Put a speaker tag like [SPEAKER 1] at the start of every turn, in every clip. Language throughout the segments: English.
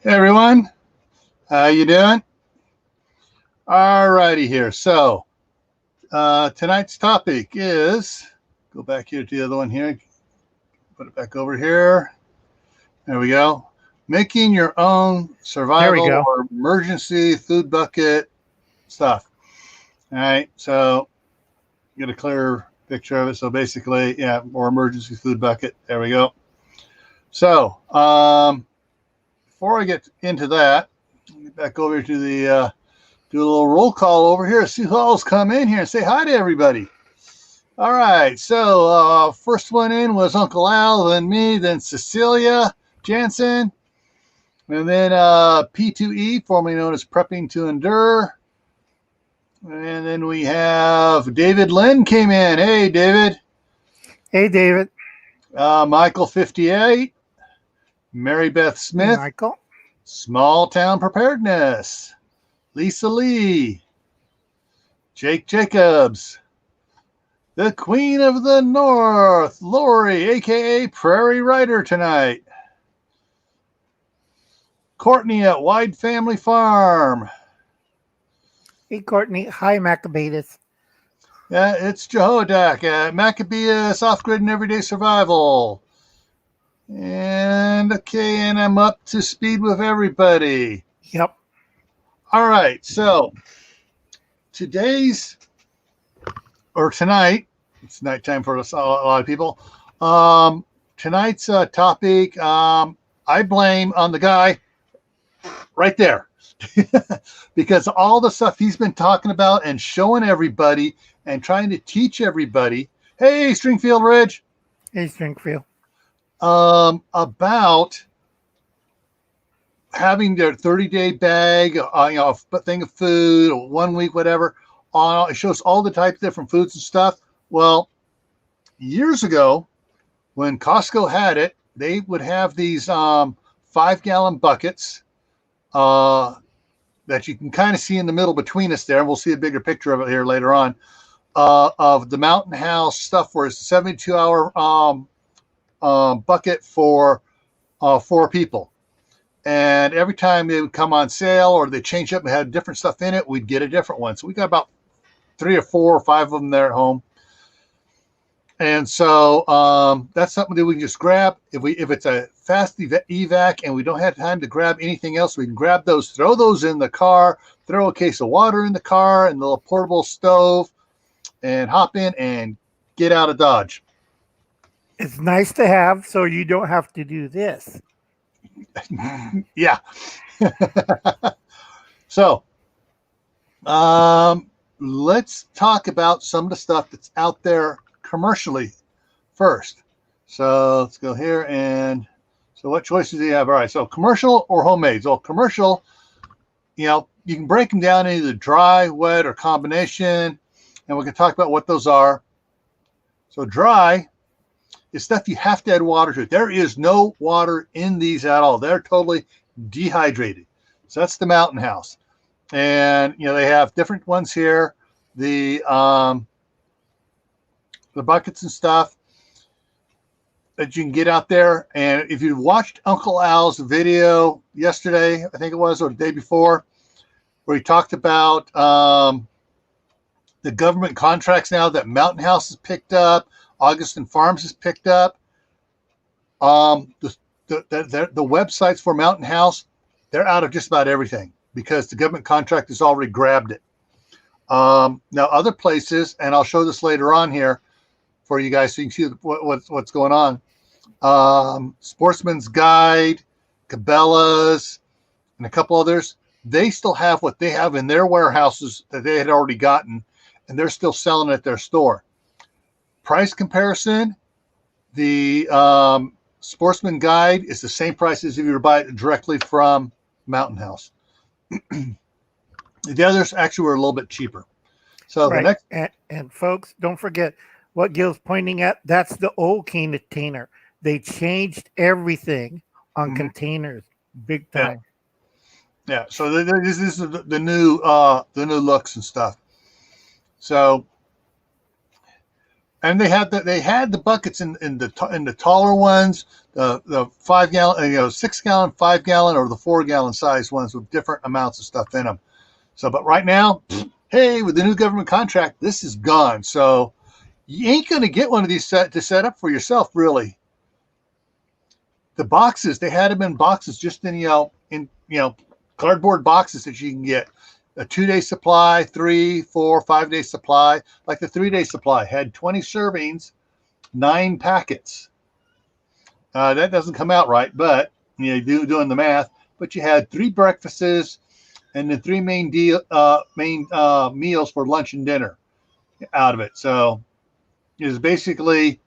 [SPEAKER 1] Hey everyone, how you doing? All righty here. So tonight's topic is, go back here to the other one here, put it back over here. There we go. Making your own
[SPEAKER 2] There we
[SPEAKER 1] survival
[SPEAKER 2] go.
[SPEAKER 1] or emergency food bucket stuff. All right, so get a clear picture of it. So basically, yeah, or emergency food bucket. There we go. So before I get into that, get back over to the do a little roll call over here. See who else come in here and say hi to everybody. All right. So first one in was Uncle Al, then me, then Cecilia Jansen, and then P2E, formerly known as Prepping to Endure. And then we have David Lynn came in. Hey, David.
[SPEAKER 2] Hey, David.
[SPEAKER 1] Michael 58, Mary Beth Smith,
[SPEAKER 2] Michael.
[SPEAKER 1] Small Town Preparedness, Lisa Lee, Jake Jacobs, the Queen of the North, Lori, aka Prairie Rider tonight, Courtney at Wide Family Farm.
[SPEAKER 2] Hey, Courtney. Hi, Maccabeus.
[SPEAKER 1] Yeah, it's Jehodak at Maccabeus Off Grid and Everyday Survival. And okay, and I'm up to speed with everybody.
[SPEAKER 2] Yep.
[SPEAKER 1] All right, so tonight, it's nighttime for us, a lot of people. Tonight's topic, I blame on the guy right there because all the stuff he's been talking about and showing everybody and trying to teach everybody. Hey, Stringfield Ridge.
[SPEAKER 2] Hey, Stringfield.
[SPEAKER 1] About having their 30-day bag, a thing of food, 1 week, whatever. It shows all the types of different foods and stuff. Well, years ago, when Costco had it, they would have these 5-gallon buckets that you can kind of see in the middle between us there. And we'll see a bigger picture of it here later on, of the Mountain House stuff where it's a 72-hour bucket for 4 people. And every time they would come on sale or they change up and had different stuff in it, we'd get a different one. So we got about 3 or 4 or 5 of them there at home. And so that's something that we can just grab. If it's a fast evac and we don't have time to grab anything else, we can grab those, throw those in the car, throw a case of water in the car and the little portable stove, and hop in and get out of Dodge.
[SPEAKER 2] It's nice to have so you don't have to do this.
[SPEAKER 1] Yeah. So let's talk about some of the stuff that's out there commercially first. So let's go here. And so what choices do you have? All right. So commercial or homemade? So commercial, you can break them down into either dry, wet, or combination. And we can talk about what those are. So dry is stuff you have to add water to. There is no water in these at all. They're totally dehydrated. So that's the Mountain House. And, they have different ones here. The buckets and stuff that you can get out there. And if you watched Uncle Al's video yesterday, I think it was, or the day before, where he talked about the government contracts now that Mountain House has picked up, Augustin Farms has picked up. The websites for Mountain House, they're out of just about everything because the government contract has already grabbed it. Now, other places, and I'll show this later on here for you guys so you can see what's going on. Sportsman's Guide, Cabela's, and a couple others, they still have what they have in their warehouses that they had already gotten, and they're still selling at their store. Price comparison, the Sportsman Guide is the same price as if you were buying it directly from Mountain House. The others actually were a little bit cheaper. So
[SPEAKER 2] right.
[SPEAKER 1] The next,
[SPEAKER 2] and folks, don't forget what Gil's pointing at. That's the old container. They changed everything on containers, big time.
[SPEAKER 1] Yeah. So this is the new looks and stuff. So And they had the buckets in the taller ones, the 5 gallon, 6 gallon, 5 gallon, or the 4 gallon size ones with different amounts of stuff in them. So, but right now, hey, with the new government contract, this is gone. So you ain't going to get one of these to set up for yourself, really. The boxes, they had them in boxes, just in cardboard boxes that you can get. A 2-day supply, 3, 4, 5-day supply. Like the 3-day supply had 20 servings, 9 packets. That doesn't come out right, but doing the math. But you had 3 breakfasts and then 3 main meals for lunch and dinner out of it. So it was basically,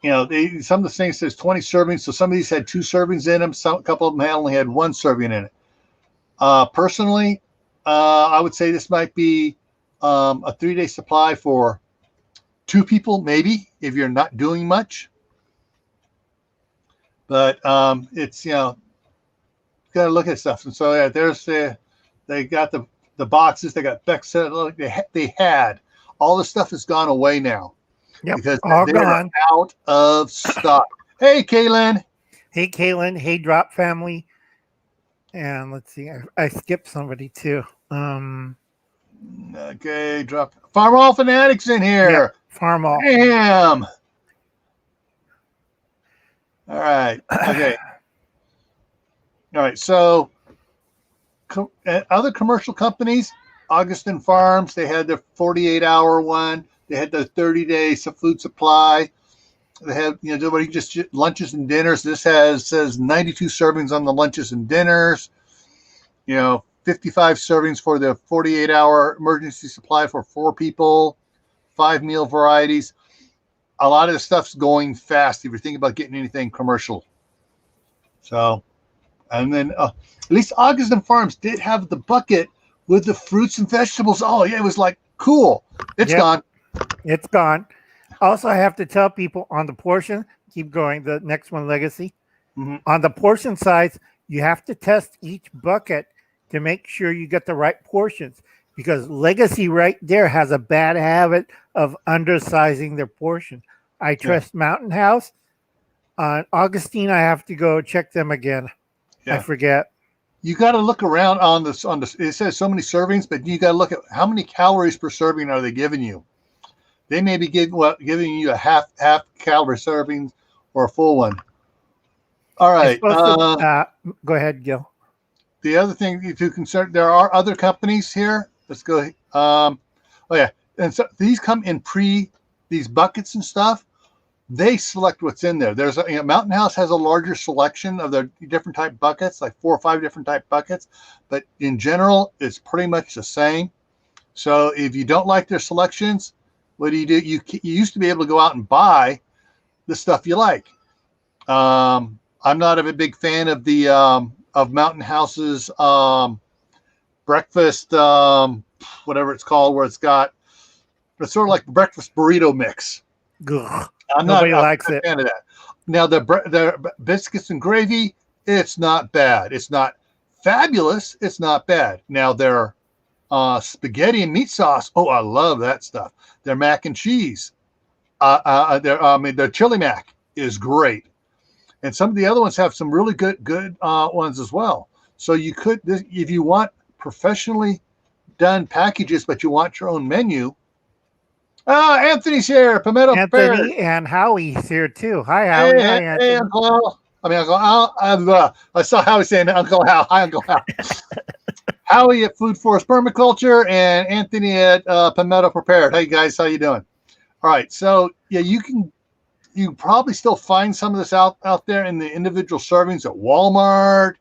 [SPEAKER 1] some of the things says 20 servings. So some of these had 2 servings in them. A couple of them only had 1 serving in it. Personally, I would say this might be a 3-day supply for 2 people, maybe, if you're not doing much. But it's, got to look at stuff. And so they got the boxes. They got Beck set. They had all the stuff has gone away now.
[SPEAKER 2] Yep,
[SPEAKER 1] because
[SPEAKER 2] all
[SPEAKER 1] they're
[SPEAKER 2] gone.
[SPEAKER 1] out of stock. Hey, Kaylin.
[SPEAKER 2] Hey, Kaylin. Hey, Drop family. And let's see, I skipped somebody too.
[SPEAKER 1] Okay, drop Farm All Fanatics in here.
[SPEAKER 2] Yeah, Farm All.
[SPEAKER 1] Damn. All right. Okay. All right. So, other commercial companies, Augustin Farms, they had their 48-hour one. They had the 30-day food supply. They have, just lunches and dinners. This says 92 servings on the lunches and dinners. 55 servings for the 48-hour emergency supply for 4 people, 5 meal varieties. A lot of the stuff's going fast if you're thinking about getting anything commercial. So, and then at least Augustin Farms did have the bucket with the fruits and vegetables. Oh, yeah, it was like cool. It's gone.
[SPEAKER 2] It's gone. Also, I have to tell people on the portion, keep going, the next one, Legacy.
[SPEAKER 1] Mm-hmm.
[SPEAKER 2] On the portion size, you have to test each bucket to make sure you get the right portions, because Legacy right there has a bad habit of undersizing their portion. I trust Mountain House. On Augustine, I have to go check them again. Yeah. I forget.
[SPEAKER 1] You got to look around on this. It says so many servings, but you got to look at how many calories per serving are they giving you. They may be giving you a half calorie serving or a full one. All right.
[SPEAKER 2] Go ahead, Gil.
[SPEAKER 1] The other thing to consider, there are other companies here. Let's go. And so these come in these buckets and stuff. They select what's in there. There's Mountain House has a larger selection of their different type buckets, like 4 or 5 different type buckets. But in general, it's pretty much the same. So if you don't like their selections, what do? You used to be able to go out and buy the stuff you like. I'm not a big fan of the of Mountain House's breakfast, whatever it's called, where it's sort of like breakfast burrito mix.
[SPEAKER 2] Ugh. Nobody likes it.
[SPEAKER 1] Fan of that. Now their biscuits and gravy, it's not bad. It's not fabulous. It's not bad. Now their spaghetti and meat sauce. Oh, I love that stuff. Their mac and cheese. Their chili mac is great. And some of the other ones have some really good ones as well. So you could, if you want professionally done packages, but you want your own menu. Anthony's here. Pimento
[SPEAKER 2] Anthony and Howie's here too. Hi, Howie.
[SPEAKER 1] Hey,
[SPEAKER 2] Hi, Anthony.
[SPEAKER 1] Hey, Uncle. Uncle Al. I saw Howie saying Uncle Al. Hi, Uncle Al. Howie at Food Forest Permaculture and Anthony at Pimento Prepared. Hey guys, how you doing? All right, so yeah, you can probably still find some of this out there in the individual servings at Walmart,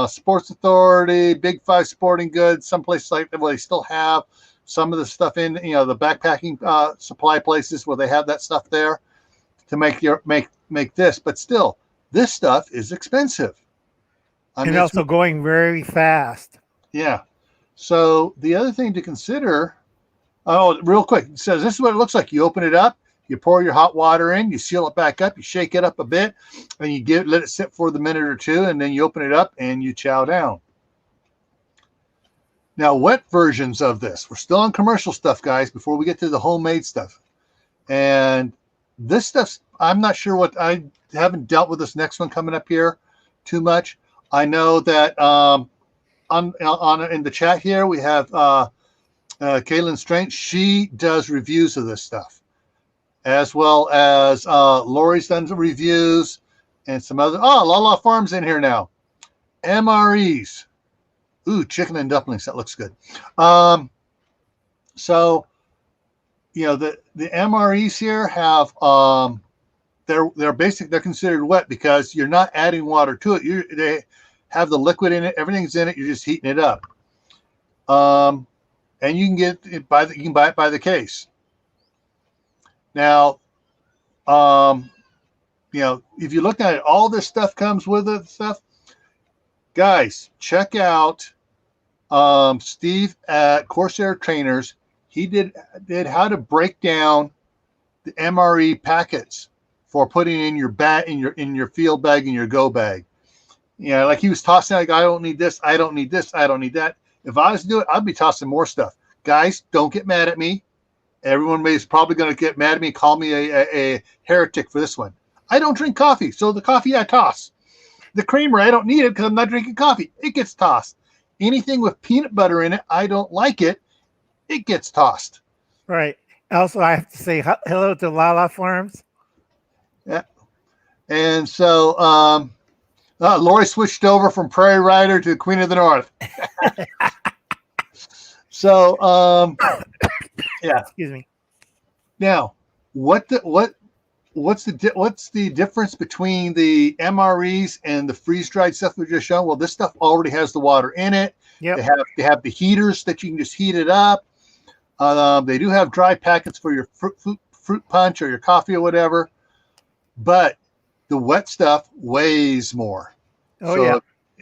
[SPEAKER 1] Sports Authority, Big 5 Sporting Goods, some places like that where they still have some of the stuff in, the backpacking supply places where they have that stuff there to make this. But still, this stuff is expensive.
[SPEAKER 2] And also going very fast.
[SPEAKER 1] Yeah. So the other thing to consider, real quick, it says this is what it looks like. You open it up, you pour your hot water in, you seal it back up, you shake it up a bit, and you let it sit for the minute or two, and then you open it up and you chow down. Now, wet versions of this. We're still on commercial stuff, guys, before we get to the homemade stuff. And this stuff's, I'm not sure what, I haven't dealt with this next one coming up here too much. I know that on in the chat here, we have Kaylin Strange. She does reviews of this stuff, as well as Lori's done some reviews and some other. Oh, Lala Farms in here now. MREs. Ooh, chicken and dumplings. That looks good. So, you know, the MREs here have they're considered wet because you're not adding water to it. They have the liquid in it. Everything's in it. You're just heating it up. And you can get it you can buy it by the case. Now, you know, if you look at it, all this stuff comes with it. Stuff, guys, check out Steve at Corsair Trainers. He did how to break down the MRE packets for putting in your bag, in your field bag, and your go bag. You know, like he was tossing like, I don't need this, I don't need this, I don't need that. If I was to do it, I'd be tossing more stuff. Guys, don't get mad at me. Everyone is probably going to get mad at me, call me a heretic for this one. I don't drink coffee, so the coffee I toss. The creamer, I don't need it because I'm not drinking coffee. It gets tossed. Anything with peanut butter in it, I don't like it. It gets tossed.
[SPEAKER 2] Right. Also, I have to say hello to Lala Farms.
[SPEAKER 1] Yeah. And so Lori switched over from Prairie Rider to Queen of the North. So, yeah.
[SPEAKER 2] Excuse me.
[SPEAKER 1] Now, what's the difference between the MREs and the freeze dried stuff we just shown? Well, this stuff already has the water in it.
[SPEAKER 2] Yep.
[SPEAKER 1] They have the heaters that you can just heat it up. They do have dry packets for your fruit punch or your coffee or whatever, but the wet stuff weighs more.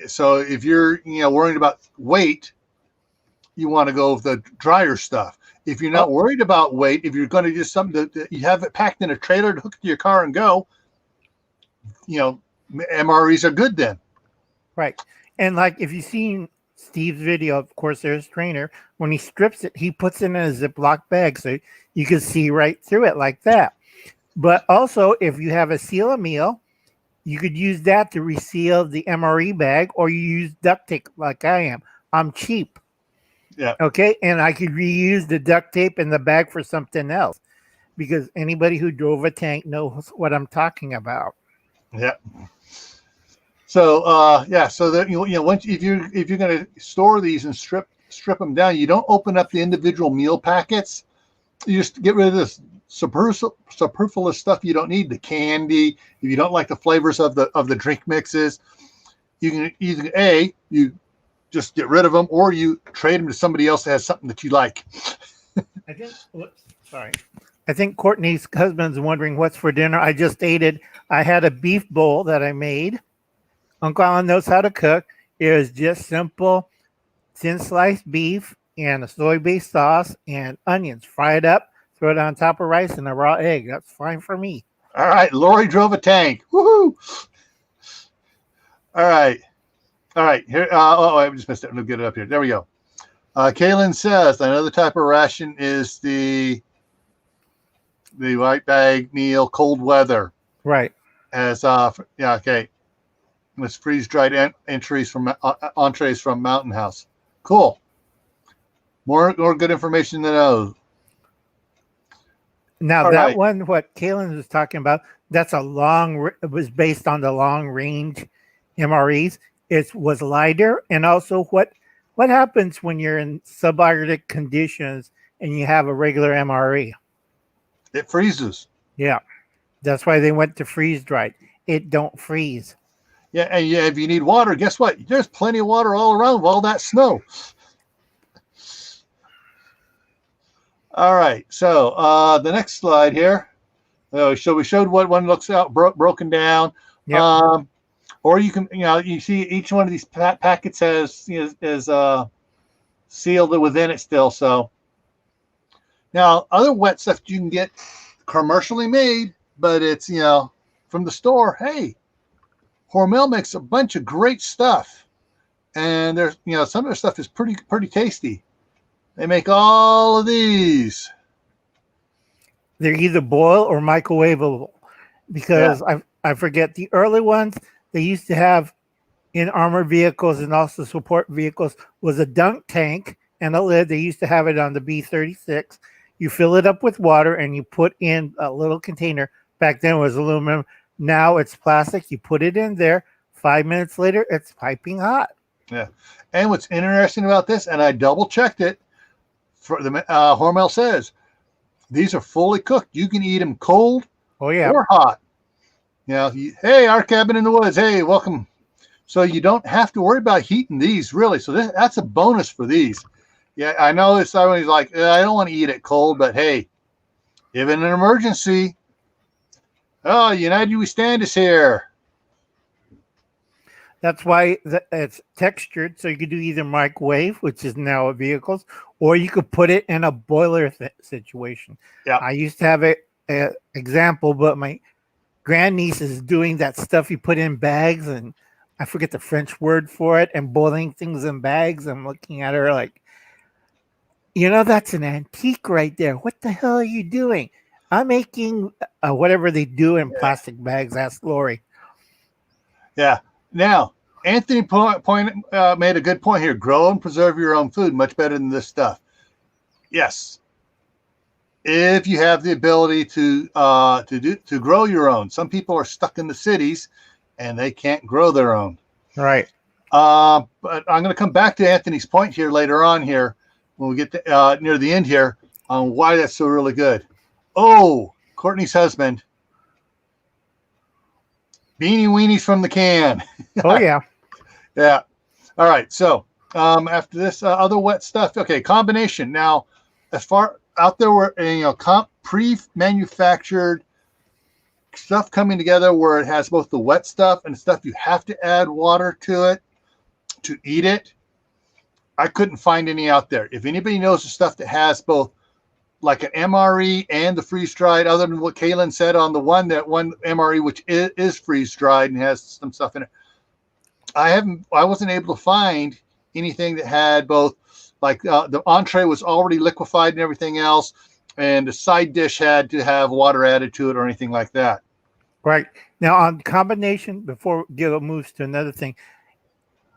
[SPEAKER 1] So if you're worried about weight, you want to go with the drier stuff. If you're not worried about weight, if you're going to do something that you have it packed in a trailer to hook to your car and go, MREs are good then.
[SPEAKER 2] Right. And like if you've seen Steve's video, of course, there's Trainer, when he strips it, he puts it in a Ziploc bag so you can see right through it like that. But also, if you have a seal a meal, you could use that to reseal the MRE bag, or you use duct tape like I am. I'm cheap.
[SPEAKER 1] Yeah.
[SPEAKER 2] Okay. And I could reuse the duct tape in the bag for something else, because anybody who drove a tank knows what I'm talking about.
[SPEAKER 1] Yeah. So so that once if you're going to store these and strip them down, you don't open up the individual meal packets. You just get rid of this superfluous stuff you don't need. The candy, if you don't like the flavors of the drink mixes, you can either you just get rid of them, or you trade them to somebody else that has something that you like.
[SPEAKER 2] I think Courtney's husband's wondering what's for dinner. I just ate it. I had a beef bowl that I made. Uncle Alan knows how to cook. It was just simple, thin sliced beef and a soy-based sauce and onions. Fry it up, throw it on top of rice and a raw egg. That's fine for me.
[SPEAKER 1] All right, Lori drove a tank. Woohoo! All right. Here. I just missed it. We'll get it up here. There we go. Kaylin says another type of ration is the white bag meal, cold weather.
[SPEAKER 2] Right.
[SPEAKER 1] As okay. With freeze dried entrees from Mountain House. Cool. More good information to know.
[SPEAKER 2] Now one, what Kaylin was talking about, that's it was based on the long range MREs. It was lighter, and also what happens when you're in subarctic conditions and you have a regular MRE?
[SPEAKER 1] It freezes.
[SPEAKER 2] Yeah, that's why they went to freeze dried. It don't freeze.
[SPEAKER 1] Yeah, and if you need water, guess what? There's plenty of water all around with all that snow. All right, so the next slide here. So we showed what one looks out broken down.
[SPEAKER 2] Yep.
[SPEAKER 1] Or you can, you see each one of these packets is sealed within it still. So now other wet stuff you can get commercially made, but it's from the store. Hey, Hormel makes a bunch of great stuff. and there's some of their stuff is pretty tasty. They make all of these.
[SPEAKER 2] They're either boil or microwavable,
[SPEAKER 1] Yeah,
[SPEAKER 2] because I forget the early ones they used to have in armored vehicles and also support vehicles was a dunk tank and a lid. They used to have it on the B-36. You fill it up with water and you put in a little container. Back then it was aluminum. Now it's plastic. You put it in there. 5 minutes later, it's piping hot.
[SPEAKER 1] yeah. And what's interesting about this, and I double checked it, for the Hormel says these are fully cooked. You can eat them cold
[SPEAKER 2] Oh yeah,
[SPEAKER 1] or hot. Hey, our cabin in the woods. Hey, welcome. So you don't have to worry about heating these really. So that's a bonus for these. Yeah, I know it's always like I don't want to eat it cold, but hey, if in an emergency, oh, United We Stand is here.
[SPEAKER 2] that's why it's textured. So you could do either microwave, which is now a vehicles, or you could put it in a boiler situation.
[SPEAKER 1] Yeah.
[SPEAKER 2] I used to have a example, but my grandniece is doing that stuff you put in bags, and I forget the French word for it, and boiling things in bags. I'm looking at her like, that's an antique right there. What the hell are you doing? I'm making whatever they do in plastic bags. Ask Lori.
[SPEAKER 1] Yeah. Now, Anthony made a good point here. Grow and preserve your own food much better than this stuff. Yes, if you have the ability to grow your own. Some people are stuck in the cities and they can't grow their own.
[SPEAKER 2] Right.
[SPEAKER 1] But I'm going to come back to Anthony's point here later on here when we get to, near the end here on why that's so really good. Oh, Courtney's husband. Beanie weenies from the can.
[SPEAKER 2] Oh yeah.
[SPEAKER 1] Yeah. All right. So after this other wet stuff, okay, combination. Now, as far out there were pre-manufactured stuff coming together where it has both the wet stuff and stuff you have to add water to it to eat it. I couldn't find any out there. If anybody knows the stuff that has both like an MRE and the freeze dried, other than what Kaylin said on the one MRE, which is freeze dried and has some stuff in it. I wasn't able to find anything that had both, like the entree was already liquefied and everything else, and the side dish had to have water added to it or anything like that.
[SPEAKER 2] Right. Now on combination, before Gil moves to another thing,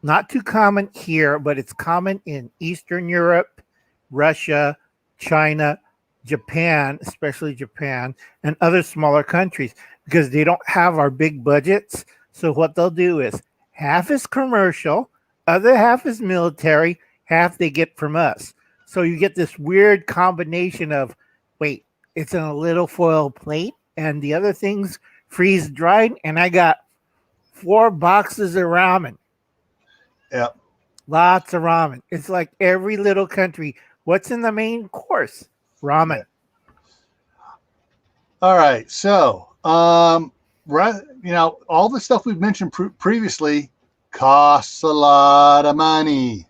[SPEAKER 2] not too common here, but it's common in Eastern Europe, Russia, China, Japan, especially Japan, and other smaller countries, because they don't have our big budgets. So what they'll do is half is commercial, other half is military, half they get from us. So you get this weird combination of, wait, it's in a little foil plate and the other things freeze dried, and I got 4 boxes of ramen.
[SPEAKER 1] Yeah.
[SPEAKER 2] Lots of ramen. It's like every little country. What's in the main course? Ramen.
[SPEAKER 1] Yeah. All right. So, all the stuff we've mentioned previously costs a lot of money,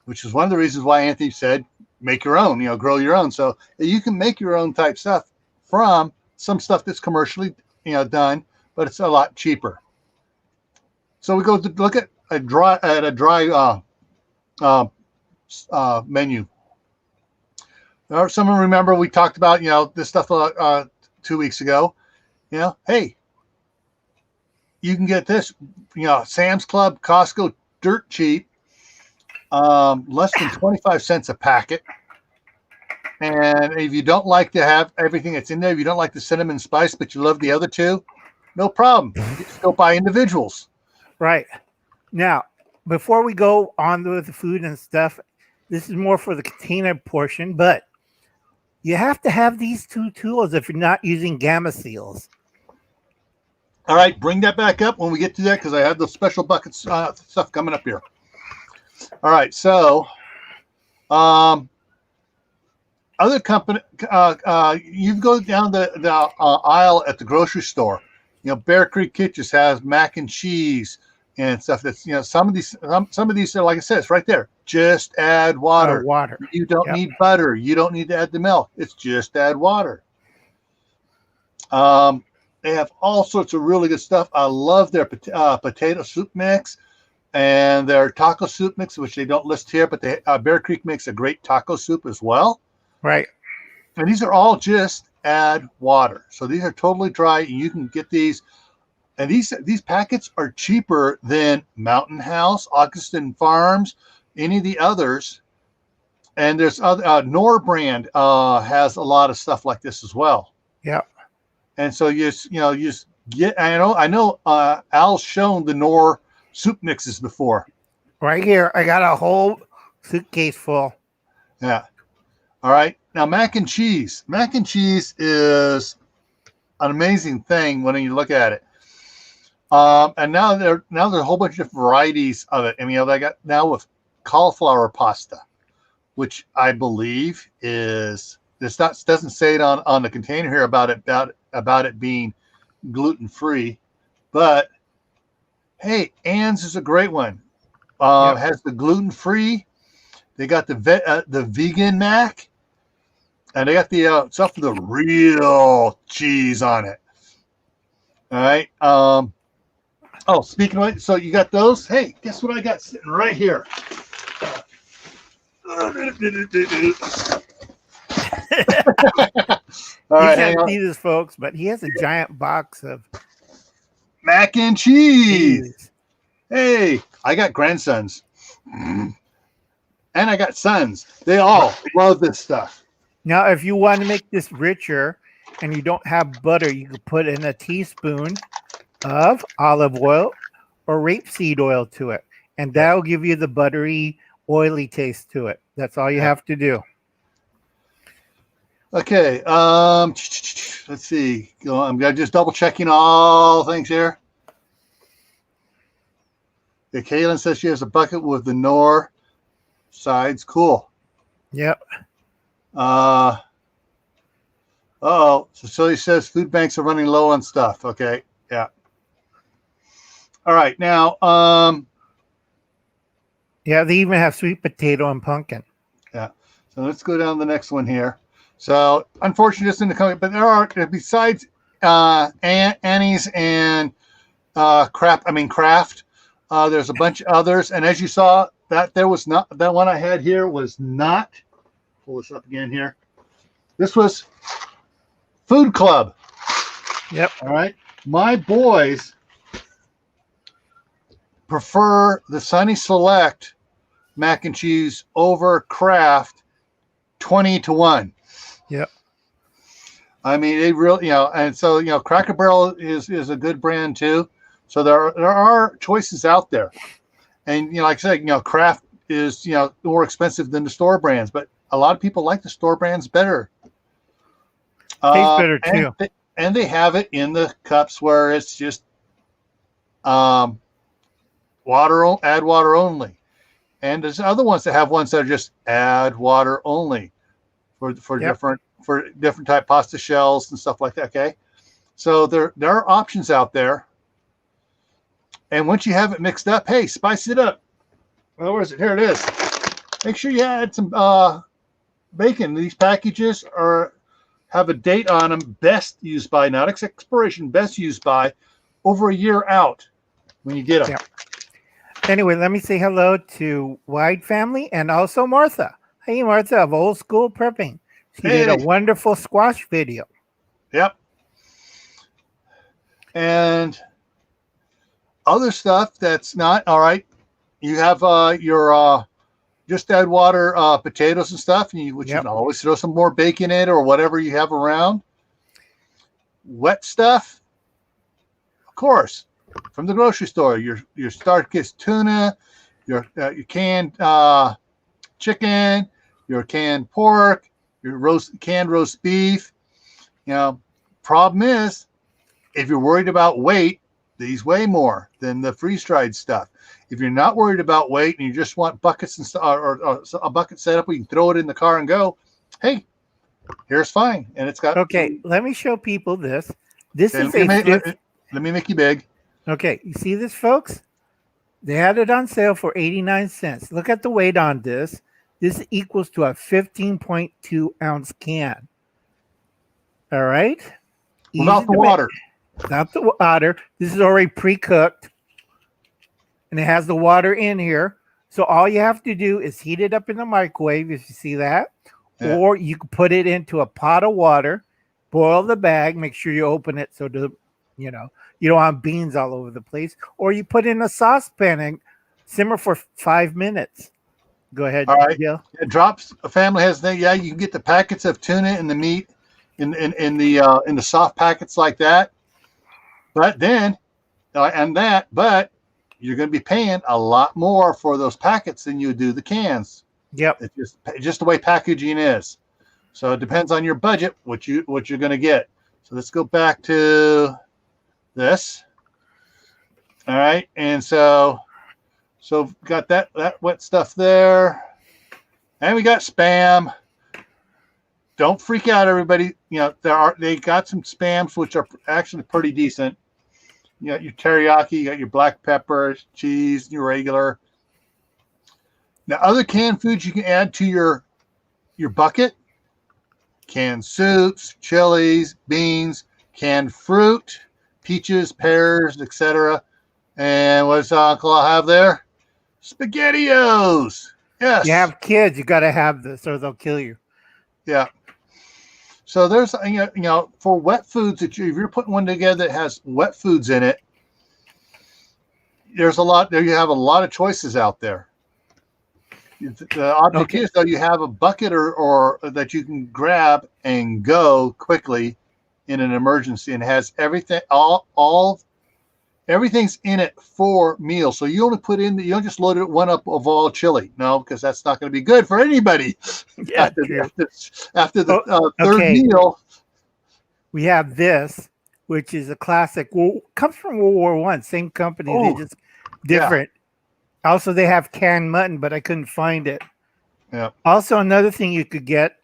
[SPEAKER 1] which is one of the reasons why Anthony said, make your own, grow your own. So you can make your own type stuff from some stuff that's commercially, done, but it's a lot cheaper. So we go to look at a dry menu. Someone remember we talked about, this stuff 2 weeks ago. Hey, you can get this, Sam's Club, Costco, dirt cheap, less than 25 cents a packet. And if you don't like to have everything that's in there, if you don't like the cinnamon spice, but you love the other two, no problem. You just go buy individuals.
[SPEAKER 2] Right. Now, before we go on with the food and stuff, this is more for the container portion, but you have to have these 2 tools if you're not using gamma seals.
[SPEAKER 1] All right, bring that back up when we get to that, because I have the special buckets stuff coming up here. All right, so other company, you go down the aisle at the grocery store. Bear Creek Kitchens has mac and cheese and stuff. That's some of these are, like I said, it's right there. Just add water.
[SPEAKER 2] Water.
[SPEAKER 1] You don't need butter. You don't need to add the milk. It's just add water. They have all sorts of really good stuff. I love their potato soup mix. and their taco soup mix, which they don't list here, but Bear Creek makes a great taco soup as well.
[SPEAKER 2] Right.
[SPEAKER 1] And these are all just add water. So these are totally dry, and you can get these. And these packets are cheaper than Mountain House, Augustin Farms, any of the others. And there's other Nor brand has a lot of stuff like this as well.
[SPEAKER 2] Yeah.
[SPEAKER 1] And so you just get. I know Al's shown the Nor soup mixes before.
[SPEAKER 2] Right here, I got a whole suitcase full.
[SPEAKER 1] Yeah. All right. Now mac and cheese. Mac and cheese is an amazing thing when you look at it. And now there's a whole bunch of different varieties of it. I mean, they got now with cauliflower pasta, which I believe is doesn't say it on the container here about it being gluten free, but hey, Ann's is a great one. Has the gluten free. They got the vegan mac, and they got the stuff with the real cheese on it. All right. Oh, speaking of it, so you got those. Hey, guess what I got sitting right here? All right,
[SPEAKER 2] you can't see this, folks, but he has a giant box of
[SPEAKER 1] mac and cheese. Hey, I got grandsons. And I got sons. They all love this stuff.
[SPEAKER 2] Now, if you want to make this richer and you don't have butter, you can put in a teaspoon of olive oil or rapeseed oil to it. And that'll give you the buttery, oily taste to it. That's all you have to do.
[SPEAKER 1] Okay. Let's see. I'm just double checking all things here. Okay, Kaylin says she has a bucket with the Nor sides. Cool.
[SPEAKER 2] Yep.
[SPEAKER 1] Cecilia says food banks are running low on stuff. Okay. Yeah. All right. Now,
[SPEAKER 2] yeah, they even have sweet potato and pumpkin.
[SPEAKER 1] Yeah. So let's go down to the next one here. So unfortunately, just in the coming, but there are besides Annie's and Kraft. There's a bunch of others, and as you saw, that one I had here was not. Pull this up again here. This was Food Club.
[SPEAKER 2] Yep.
[SPEAKER 1] All right. My boys prefer the Sunny Select mac and cheese over Kraft 20-1.
[SPEAKER 2] Yep.
[SPEAKER 1] I mean, they really, and so, Cracker Barrel is a good brand too. So there are choices out there. And, like I said, Kraft is, more expensive than the store brands, but a lot of people like the store brands better.
[SPEAKER 2] Tastes better too.
[SPEAKER 1] And they have it in the cups where it's just add water only. And there's other ones that have ones that are just add water only for different type pasta shells and stuff like that. Okay. So there are options out there. And once you have it mixed up, hey, spice it up. Well, where is it? Here it is. Make sure you add some bacon. These packages have a date on them, best used by, not expiration, best used by over a year out when you get them.
[SPEAKER 2] Yeah. Anyway, let me say hello to Wide Family and also Martha. Hey, Martha of Old School Prepping. She did a wonderful squash video.
[SPEAKER 1] Yep. And other stuff that's not all right. You have your just add water potatoes and stuff, and you can always throw some more bacon in it or whatever you have around. Wet stuff, of course, from the grocery store. Your Starkist tuna, your canned chicken, your canned pork, your canned roast beef. Problem is, if you're worried about weight, these weigh more than the freeze-dried stuff. If you're not worried about weight and you just want buckets and stuff, or a bucket set up where you can throw it in the car and go, hey, here's fine. And it's got.
[SPEAKER 2] Okay, let me show people this. This is
[SPEAKER 1] let me make you big.
[SPEAKER 2] Okay, you see this, folks? They had it on sale for 89 cents. Look at the weight on this. This equals to a 15.2 ounce can. All right.
[SPEAKER 1] Without the water.
[SPEAKER 2] Without the water. This is already pre-cooked. and it has the water in here. So all you have to do is heat it up in the microwave, if you see that,
[SPEAKER 1] Yeah.
[SPEAKER 2] or you can put it into a pot of water, boil the bag, make sure you open it so you know you don't have beans all over the place, or you put it in a saucepan and simmer for 5 minutes. Go ahead,
[SPEAKER 1] All right.
[SPEAKER 2] Jill.
[SPEAKER 1] It drops. A family has that. Yeah, you can get the packets of tuna and the meat in the soft packets like that. But then, but you're going to be paying a lot more for those packets than you do the cans.
[SPEAKER 2] Yep.
[SPEAKER 1] It's just the way packaging is. So it depends on your budget what you're going to get. So let's go back to this. All right, and so got that wet stuff there, and we got Spam. Don't freak out, everybody. They got some Spams which are actually pretty decent. You got your teriyaki, you got your black pepper, cheese, your regular. Now, other canned foods you can add to your bucket: canned soups, chilies, beans, canned fruit, peaches, pears, etc. And what's Uncle I'll have there? SpaghettiOs. Yes.
[SPEAKER 2] You have kids, you got to have this, or they'll kill you.
[SPEAKER 1] Yeah. So there's for wet foods if you're putting one together that has wet foods in it, there's a lot there. You have a lot of choices out there. The object is though you have a bucket or that you can grab and go quickly in an emergency, and has everything everything's in it for meals. So you only you don't just load it one up of all chili. No, because that's not going to be good for anybody.
[SPEAKER 2] Yeah,
[SPEAKER 1] after the third meal.
[SPEAKER 2] We have this, which is a classic. Well, comes from World War I. Same company, they just different. Yeah. Also, they have canned mutton, but I couldn't find it.
[SPEAKER 1] Yeah.
[SPEAKER 2] Also, another thing you could get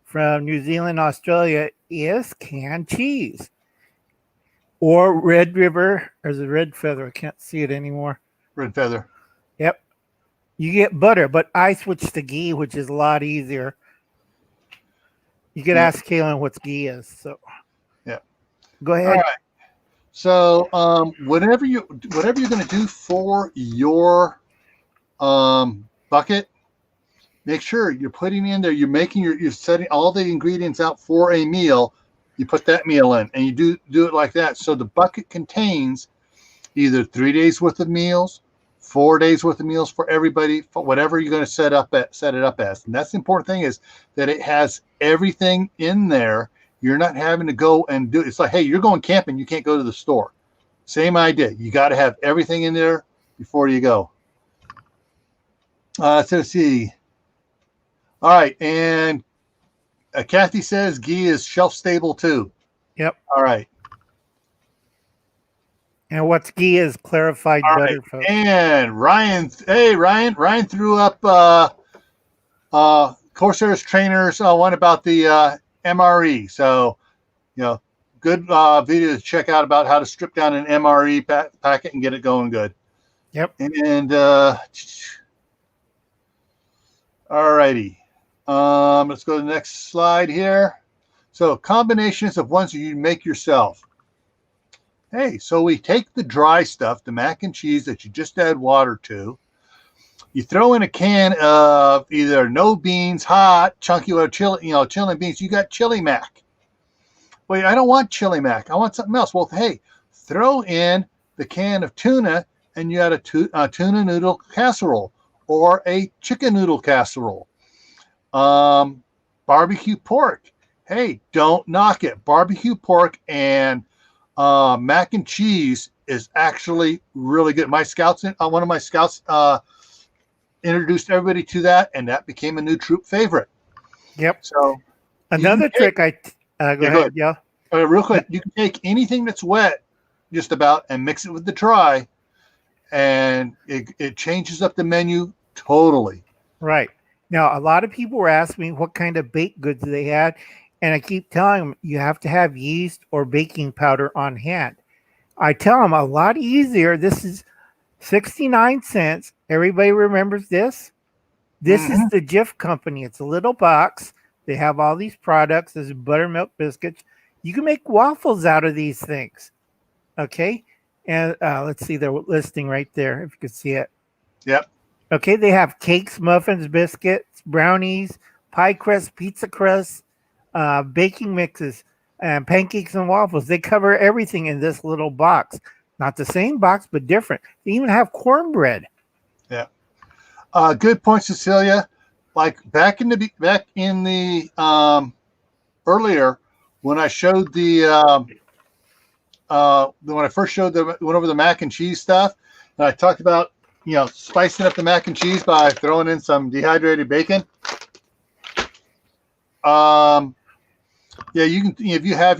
[SPEAKER 2] from New Zealand, Australia is canned cheese. Or Red River, or the Red Feather. I can't see it anymore.
[SPEAKER 1] Red Feather.
[SPEAKER 2] Yep. You get butter, but I switched to ghee, which is a lot easier. You could ask Kaylin what ghee is. So,
[SPEAKER 1] yeah.
[SPEAKER 2] Go ahead.
[SPEAKER 1] All right. So, whatever you're going to do for your bucket, make sure you're putting in there. You're setting all the ingredients out for a meal. You put that meal in, and you do it like that. So the bucket contains either 3 days worth of meals, 4 days worth of meals for everybody, for whatever you're going to set it up as. And that's the important thing, is that it has everything in there. You're not having to go and do it. It's like, hey, you're going camping, you can't go to the store. Same idea. You got to have everything in there before you go. So let's see. All right, and Kathy says ghee is shelf stable too.
[SPEAKER 2] Yep.
[SPEAKER 1] All right.
[SPEAKER 2] And what's ghee is clarified
[SPEAKER 1] All
[SPEAKER 2] butter.
[SPEAKER 1] Right. And Ryan threw up Corsair's trainers one about the MRE. So, good video to check out about how to strip down an MRE packet and get it going good.
[SPEAKER 2] Yep.
[SPEAKER 1] And all righty. Let's go to the next slide here. So combinations of ones that you make yourself. Hey, so we take the dry stuff, the mac and cheese that you just add water to. You throw in a can of either no beans, hot, chunky, or chili, chili beans. You got chili mac. Wait, I don't want chili mac. I want something else. Well, hey, throw in the can of tuna, and you got a tuna noodle casserole or a chicken noodle casserole. Barbecue pork. Hey, don't knock it. Barbecue pork and mac and cheese is actually really good. My scouts, one of my scouts, introduced everybody to that, and that became a new troop favorite.
[SPEAKER 2] Yep.
[SPEAKER 1] So
[SPEAKER 2] another trick, go ahead. Yeah.
[SPEAKER 1] Real quick, you can take anything that's wet, just about, and mix it with the dry, and it changes up the menu totally.
[SPEAKER 2] Right. Now, a lot of people were asking me what kind of baked goods they had, and I keep telling them you have to have yeast or baking powder on hand. I tell them a lot easier. This is 69 cents. Everybody remembers this? This is the Jif company. It's a little box. They have all these products. There's buttermilk biscuits. You can make waffles out of these things. Okay? And let's see the listing right there, if you can see it.
[SPEAKER 1] Yep.
[SPEAKER 2] Okay, they have cakes, muffins, biscuits, brownies, pie crust, pizza crust, baking mixes, and pancakes and waffles. They cover everything in this little box. Not the same box, but different. They even have cornbread.
[SPEAKER 1] Yeah. Good point, Cecilia. Like back in the earlier when I showed when I first went over the mac and cheese stuff, and I talked about spicing up the mac and cheese by throwing in some dehydrated bacon. Yeah, you can if you have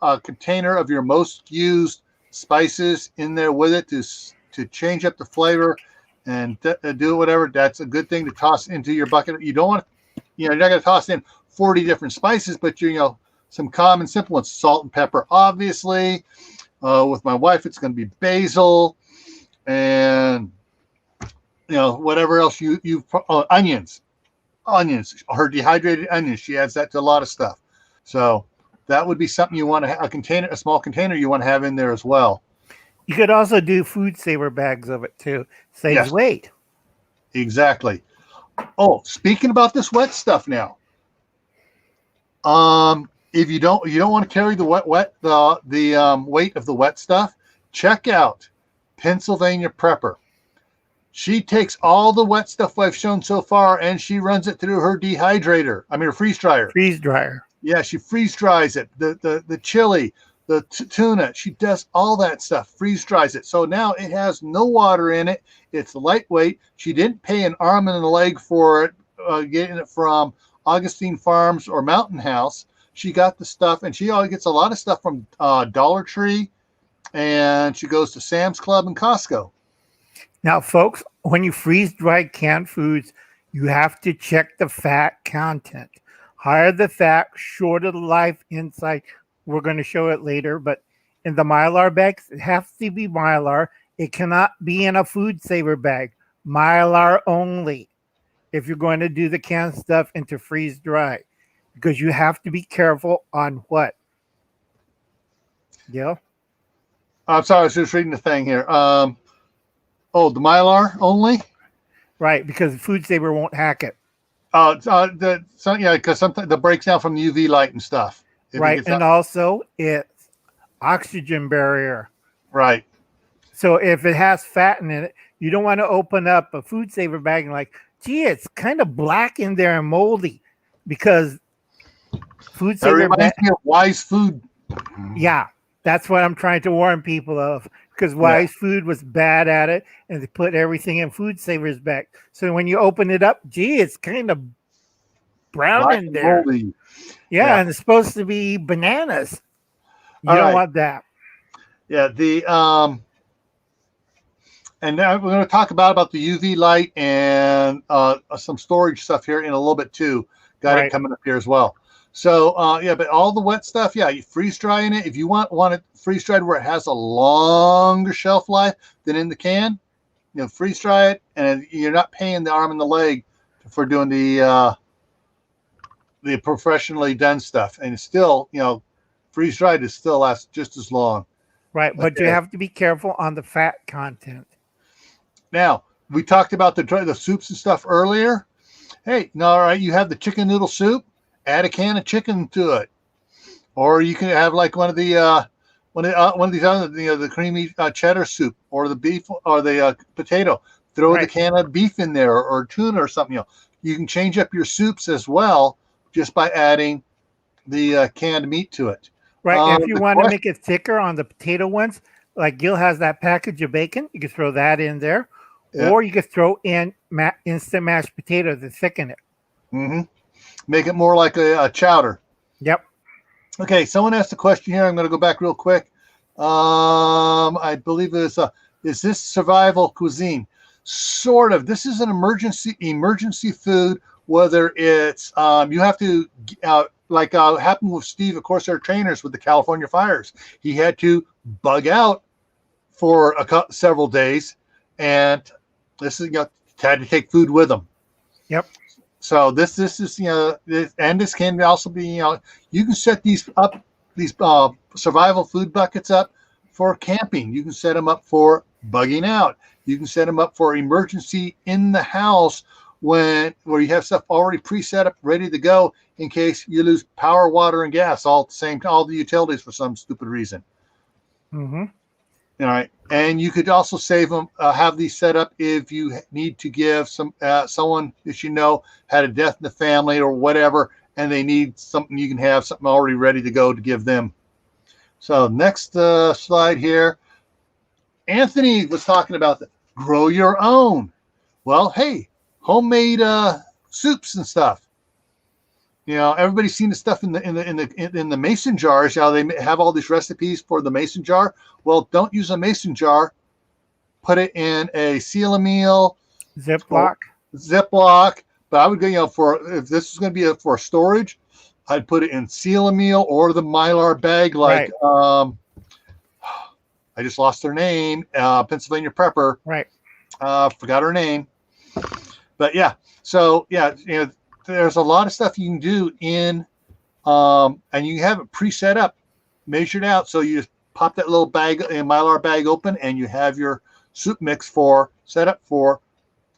[SPEAKER 1] a container of your most used spices in there with it to change up the flavor and do whatever. That's a good thing to toss into your bucket. You don't want you're not going to toss in 40 different spices, but some common simple ones, salt and pepper, obviously. With my wife, it's going to be basil and whatever else onions, her dehydrated onions. She adds that to a lot of stuff. So that would be something you want to a small container you want to have in there as well.
[SPEAKER 2] You could also do food saver bags of it too. Saves weight.
[SPEAKER 1] Exactly. Oh, speaking about this wet stuff now. If you don't want to carry the weight of the wet stuff, check out Pennsylvania Prepper. She takes all the wet stuff I've shown so far and she runs it through her her freeze dryer.
[SPEAKER 2] Freeze dryer.
[SPEAKER 1] Yeah, she freeze dries it. The chili, the tuna, she does all that stuff, freeze dries it. So now it has no water in it. It's lightweight. She didn't pay an arm and a leg for it, getting it from Augustine Farms or Mountain House. She got the stuff, and she gets a lot of stuff from Dollar Tree, and she goes to Sam's Club and Costco.
[SPEAKER 2] Now, folks, when you freeze dry canned foods, you have to check the fat content. Higher the fat, shorter the life inside. We're going to show it later, but in the Mylar bags, it has to be Mylar. It cannot be in a food saver bag. Mylar only if you're going to do the canned stuff into freeze dry, because you have to be careful on what? Yeah.
[SPEAKER 1] I'm sorry, I was just reading the thing here. The Mylar only?
[SPEAKER 2] Right, because food saver won't hack it.
[SPEAKER 1] Because sometimes the breaks down from the UV light and stuff.
[SPEAKER 2] Right, and also it's oxygen barrier.
[SPEAKER 1] Right.
[SPEAKER 2] So if it has fat in it, you don't want to open up a food saver bag and gee, it's kind of black in there and moldy, because food saver
[SPEAKER 1] reminds me of Wise Food.
[SPEAKER 2] Yeah, that's what I'm trying to warn people of, because Wise Food was bad at it, and they put everything in food savers back. So when you open it up, gee, it's kind of brown black in there. Moldy. Yeah, and it's supposed to be bananas. You don't want that.
[SPEAKER 1] Yeah, and now we're going to talk about the UV light and some storage stuff here in a little bit too. Got it coming up here as well. So but all the wet stuff, you freeze dry in it. If you want it freeze dried where it has a longer shelf life than in the can, freeze dry it, and you're not paying the arm and the leg for doing the professionally done stuff. And it's still, freeze dried is still lasts just as long.
[SPEAKER 2] Right, but you have to be careful on the fat content.
[SPEAKER 1] Now, we talked about the soups and stuff earlier. Hey, all right, you have the chicken noodle soup, add a can of chicken to it. Or you can have like one of these other, the creamy cheddar soup, or the beef, or the potato. Throw the can of beef in there, or tuna or something. You can change up your soups as well just by adding the canned meat to it.
[SPEAKER 2] Right. If you want to make it thicker on the potato ones, like Gil has that package of bacon, you can throw that in there. Yep. Or you could throw in instant mashed potato to thicken it.
[SPEAKER 1] Mm-hmm. Make it more like a chowder.
[SPEAKER 2] Yep.
[SPEAKER 1] Okay, someone asked a question here. I'm going to go back real quick. I believe it's is this survival cuisine? Sort of. This is an emergency food. Whether it's you have to happened with Steve, of course, our trainers with the California fires. He had to bug out for several days, and this is had to take food with him.
[SPEAKER 2] Yep.
[SPEAKER 1] So this is and this can also be you can set these survival food buckets up for camping. You can set them up for bugging out. You can set them up for emergency in the house where you have stuff already preset up, ready to go in case you lose power, water, and gas all at the same time, all the utilities for some stupid reason.
[SPEAKER 2] Mm-hmm.
[SPEAKER 1] All right, and you could also save them, have these set up if you need to give someone that you know had a death in the family or whatever, and they need something. You can have something already ready to go to give them. So next slide here, Anthony was talking about grow your own. Well, hey, homemade soups and stuff. You know, everybody's seen the stuff in the mason jars. You know, they have all these recipes for the mason jar. Well, don't use a mason jar. Put it in a seal-a-meal,
[SPEAKER 2] Ziploc.
[SPEAKER 1] But I would go, you know, if this is going to be for storage, I'd put it in seal-a-meal or the Mylar bag, like I just lost her name, Pennsylvania Prepper.
[SPEAKER 2] Right.
[SPEAKER 1] Forgot her name. But yeah, so yeah, you know, there's a lot of stuff you can do in, and you have it pre-set up, measured out. So you just pop that little bag, Mylar bag open, and you have your soup mix set up for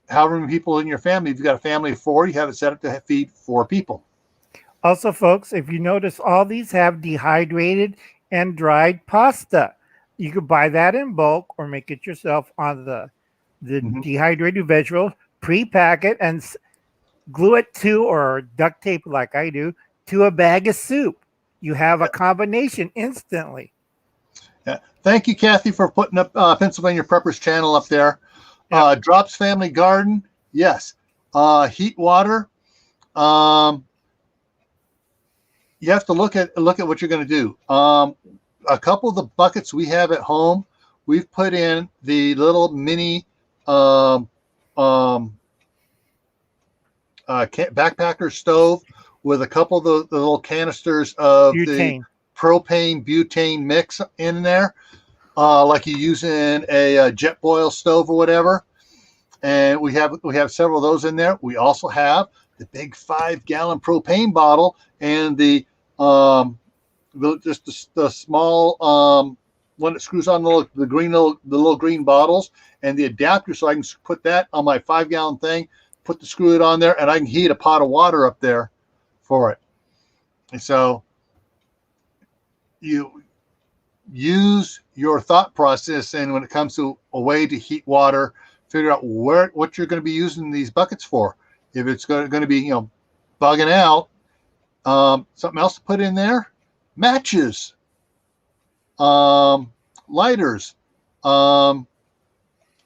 [SPEAKER 1] however many people in your family. If you've got a family of 4, you have it set up to feed 4 people.
[SPEAKER 2] Also, folks, if you notice, all these have dehydrated and dried pasta. You could buy that in bulk or make it yourself on the dehydrated vegetable, pre-pack it, and glue it to, or duct tape like I do, to a bag of soup. You have a combination instantly.
[SPEAKER 1] Yeah. Thank you, Kathy, for putting up Pennsylvania Prepper's channel up there.
[SPEAKER 2] Yep.
[SPEAKER 1] Drops Family Garden, yes. Heat water. You have to look at what you're going to do. A couple of the buckets we have at home, we've put in the little mini backpacker stove with a couple of the little canisters of
[SPEAKER 2] butane.
[SPEAKER 1] The propane butane mix in there, like you use in a jet boil stove or whatever. And we have several of those in there. We also have the big 5-gallon propane bottle and the small one that screws on the little green bottles and the adapter, so I can put that on my 5-gallon thing. Screw it on there, and I can heat a pot of water up there for it. And so you use your thought process, and when it comes to a way to heat water, figure out what you're going to be using these buckets for. If it's going to be, you know, bugging out, something else to put in there, matches, lighters,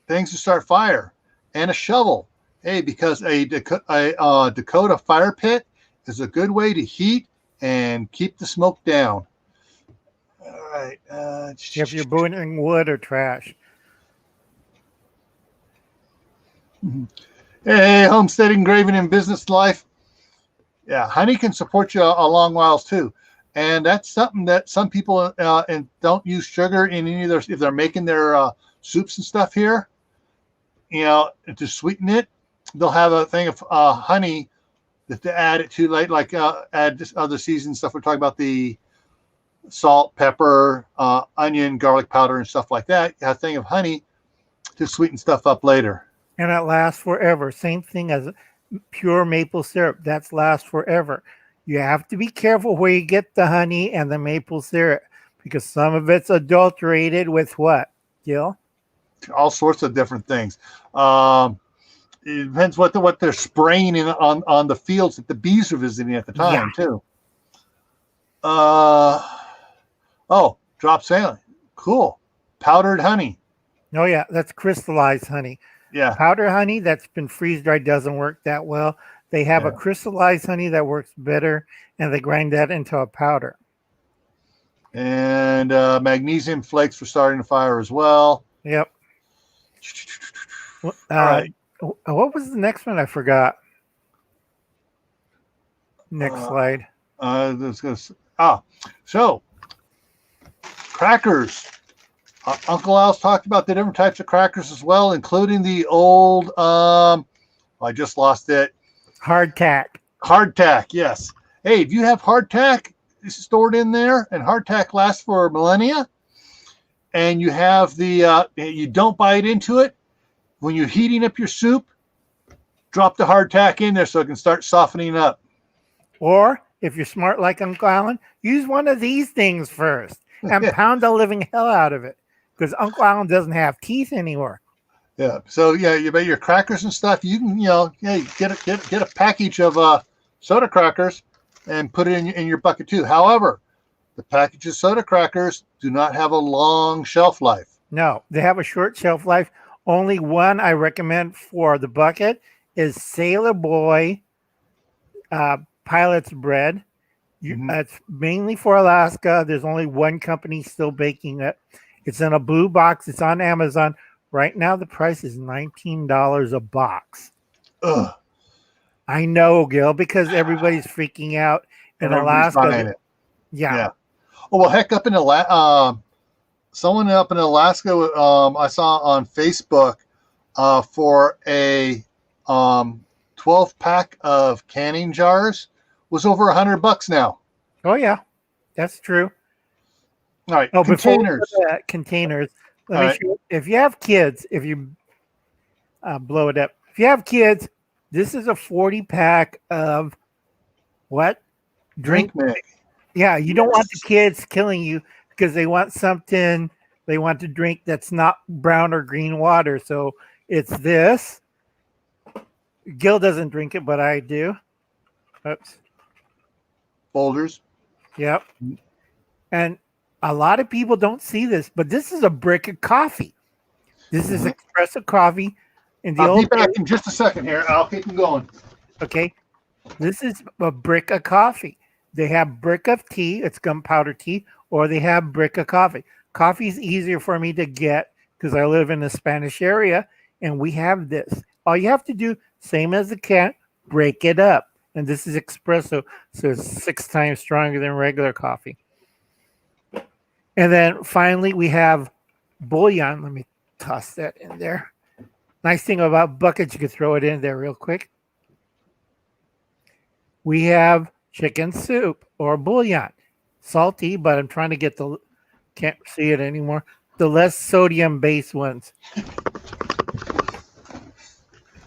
[SPEAKER 1] things to start fire, and a shovel. Hey, because a Dakota fire pit is a good way to heat and keep the smoke down. All right.
[SPEAKER 2] If you're burning wood or trash.
[SPEAKER 1] Hey, homesteading, engraving, and business life. Yeah, honey can support you a long whiles too, and that's something that some people and don't use sugar in any of their, if they're making their soups and stuff here. You know, to sweeten it, they'll have a thing of honey that to add it to, like add just other seasoned stuff. We're talking about the salt, pepper, onion, garlic powder, and stuff like that. A thing of honey to sweeten stuff up later.
[SPEAKER 2] And it lasts forever. Same thing as pure maple syrup. That's lasts forever. You have to be careful where you get the honey and the maple syrup, because some of it's adulterated with what, Gil?
[SPEAKER 1] All sorts of different things. It depends what they're spraying in on the fields that the bees are visiting at the time too. Drop sailing. Cool. Powdered honey.
[SPEAKER 2] Oh yeah, that's crystallized honey.
[SPEAKER 1] Yeah.
[SPEAKER 2] Powder honey that's been freeze dried doesn't work that well. They have a crystallized honey that works better, and they grind that into a powder.
[SPEAKER 1] And magnesium flakes for starting a fire as well.
[SPEAKER 2] Yep.
[SPEAKER 1] All right.
[SPEAKER 2] What was the next one? I forgot. Next slide.
[SPEAKER 1] So crackers. Uncle Al's talked about the different types of crackers as well, including the old, I just lost it.
[SPEAKER 2] Hardtack.
[SPEAKER 1] Hardtack, yes. Hey, if you have hardtack stored in there, and hardtack lasts for millennia, and you have you don't bite into it. When you're heating up your soup, drop the hardtack in there so it can start softening up.
[SPEAKER 2] Or if you're smart like Uncle Alan, use one of these things first and pound the living hell out of it, because Uncle Alan doesn't have teeth anymore.
[SPEAKER 1] Yeah. So yeah, you bet your crackers and stuff. You can get a package of soda crackers and put it in your bucket too. However, the package of soda crackers do not have a long shelf life.
[SPEAKER 2] No, they have a short shelf life. Only one I recommend for the bucket is Sailor Boy Pilot's Bread. It's mainly for Alaska. There's only one company still baking it. It's in a blue box. It's on Amazon. Right now, the price is $19 a box.
[SPEAKER 1] Ugh.
[SPEAKER 2] I know, Gil, because everybody's freaking out in Alaska. Yeah.
[SPEAKER 1] Oh, well, heck, up in Alaska, someone up in Alaska, I saw on Facebook for a 12-pack of canning jars was over $100 now.
[SPEAKER 2] Oh, yeah, that's true.
[SPEAKER 1] All right,
[SPEAKER 2] oh,
[SPEAKER 1] containers.
[SPEAKER 2] Before containers, let me show you. If you have kids, if you blow it up, if you have kids, this is a 40-pack of what?
[SPEAKER 1] Drink mix.
[SPEAKER 2] Yeah, you don't want the kids killing you because they want something they want to drink that's not brown or green water. So it's this. Gil doesn't drink it, but I do. Oops.
[SPEAKER 1] Folders.
[SPEAKER 2] Yep. And a lot of people don't see this, but this is a brick of coffee. This is espresso coffee.
[SPEAKER 1] I'll be back in just a second here. I'll keep them going.
[SPEAKER 2] Okay. This is a brick of coffee. They have brick of tea. It's gunpowder tea. Or they have brick of coffee. Coffee is easier for me to get because I live in the Spanish area, and we have this. All you have to do, same as the can, break it up. And this is espresso, so it's 6 times stronger than regular coffee. And then finally, we have bouillon. Let me toss that in there. Nice thing about buckets, you can throw it in there real quick. We have chicken soup or bouillon. Salty, but I'm trying to get can't see it anymore, the less sodium-based ones.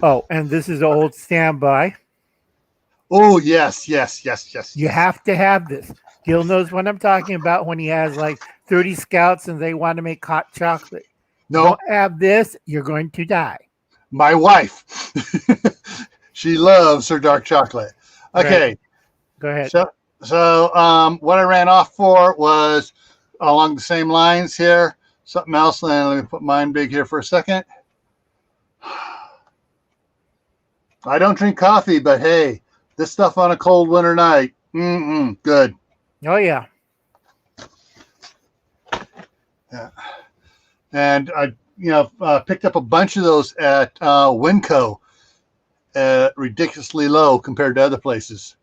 [SPEAKER 2] Oh, and this is an old standby.
[SPEAKER 1] Oh, yes.
[SPEAKER 2] You have to have this. Gil knows what I'm talking about when he has like 30 scouts and they want to make hot chocolate.
[SPEAKER 1] No.
[SPEAKER 2] Don't have this, you're going to die.
[SPEAKER 1] My wife. She loves her dark chocolate. Okay.
[SPEAKER 2] Right. Go ahead.
[SPEAKER 1] So what I ran off for was along the same lines here. Something else. And let me put mine big here for a second. I don't drink coffee, but hey, this stuff on a cold winter night, good.
[SPEAKER 2] Oh, yeah.
[SPEAKER 1] Yeah. And I, picked up a bunch of those at Winco at ridiculously low compared to other places.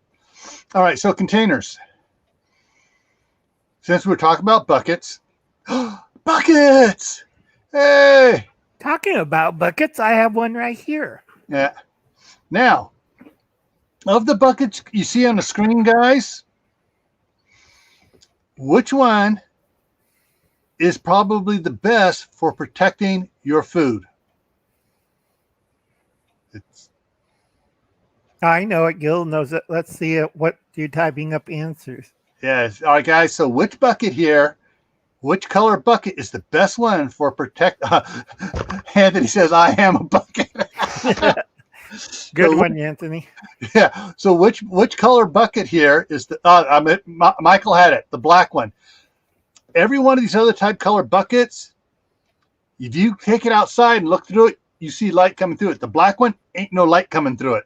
[SPEAKER 1] All right, so containers. Since we're talking about buckets, buckets! Hey!
[SPEAKER 2] Talking about buckets, I have one right here.
[SPEAKER 1] Yeah. Now, of the buckets you see on the screen, guys, which one is probably the best for protecting your food?
[SPEAKER 2] I know it. Gil knows it. Let's see it. What you're typing up answers.
[SPEAKER 1] Yes. All right, guys. So which bucket here, which color bucket is the best one for protect? Anthony says, I am a bucket.
[SPEAKER 2] Good one, Anthony.
[SPEAKER 1] Yeah. So which color bucket here is the? Michael had it, the black one. Every one of these other type color buckets, if you take it outside and look through it, you see light coming through it. The black one ain't no light coming through it.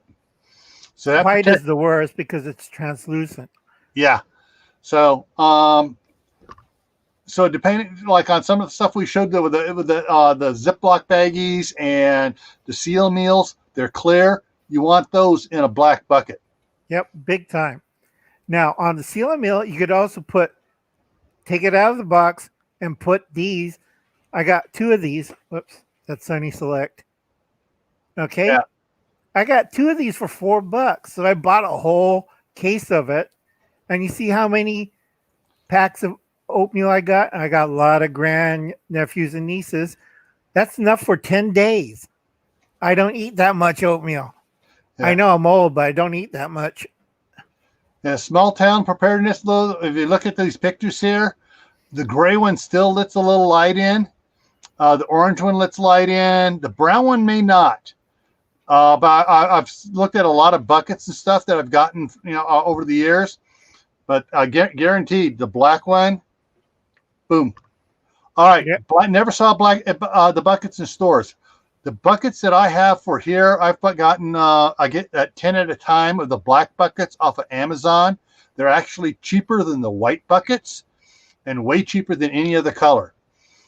[SPEAKER 1] So that
[SPEAKER 2] white is the worst because it's translucent.
[SPEAKER 1] Yeah. So so depending, like on some of the stuff we showed with the Ziploc baggies and the seal meals, they're clear. You want those in a black bucket.
[SPEAKER 2] Yep, big time. Now on the seal meal, you could also take it out of the box and put these. I got 2 of these. Whoops, that's Sunny Select. Okay.
[SPEAKER 1] Yeah.
[SPEAKER 2] I got 2 of these for $4. So I bought a whole case of it. And you see how many packs of oatmeal I got a lot of grand nephews and nieces. That's enough for 10 days. I don't eat that much oatmeal. I
[SPEAKER 1] Yeah.
[SPEAKER 2] know I'm old, but I don't eat that much.
[SPEAKER 1] Yeah, small town preparedness, though, if you look at these pictures here, the gray one still lets a little light in. The orange one lets light in. The brown one may not. But I've looked at a lot of buckets and stuff that I've gotten, over the years. But I guaranteed the black one, boom. All right,
[SPEAKER 2] Yep.
[SPEAKER 1] never saw the buckets in stores. The buckets that I have for here, I've gotten, I get 10 at a time of the black buckets off of Amazon. They're actually cheaper than the white buckets and way cheaper than any other color.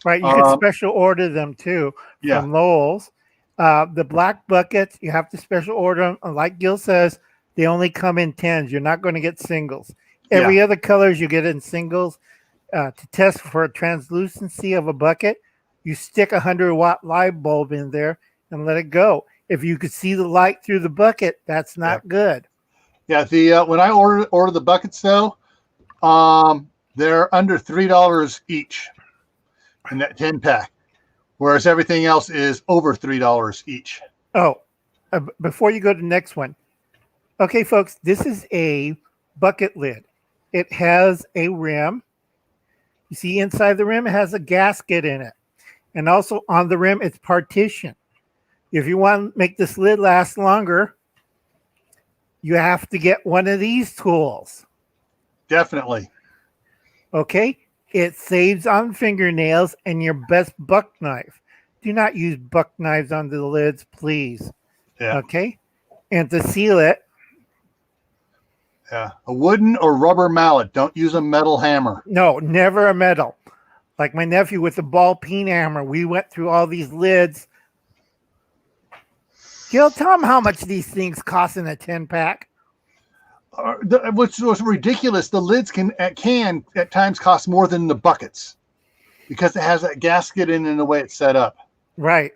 [SPEAKER 2] Right. You could special order them too
[SPEAKER 1] Yeah.
[SPEAKER 2] from Lowell's. The black buckets, you have to special order them. Like Gil says, they only come in 10s. You're not going to get singles. Every other colors you get in singles. To test for translucency of a bucket, you stick a 100-watt light bulb in there and let it go. If you could see the light through the bucket, that's not good.
[SPEAKER 1] Yeah, when I order the buckets though, they're under $3 each in that 10-pack, whereas everything else is over $3 each.
[SPEAKER 2] Oh, before you go to the next one, okay, folks, this is a bucket lid. It has a rim. You see inside the rim, it has a gasket in it. And also on the rim, it's partition. If you want to make this lid last longer, you have to get one of these tools.
[SPEAKER 1] Definitely.
[SPEAKER 2] Okay? It saves on fingernails and your best buck knife. Do not use buck knives on the lids, please.
[SPEAKER 1] Yeah.
[SPEAKER 2] Okay? And to seal it,
[SPEAKER 1] yeah, a wooden or rubber mallet. Don't use a metal hammer.
[SPEAKER 2] No, never a metal. Like my nephew with the ball peen hammer. We went through all these lids. Gil, tell him how much these things cost in a 10-pack.
[SPEAKER 1] Which was ridiculous. The lids can at times cost more than the buckets because it has that gasket in the way it's set up.
[SPEAKER 2] Right.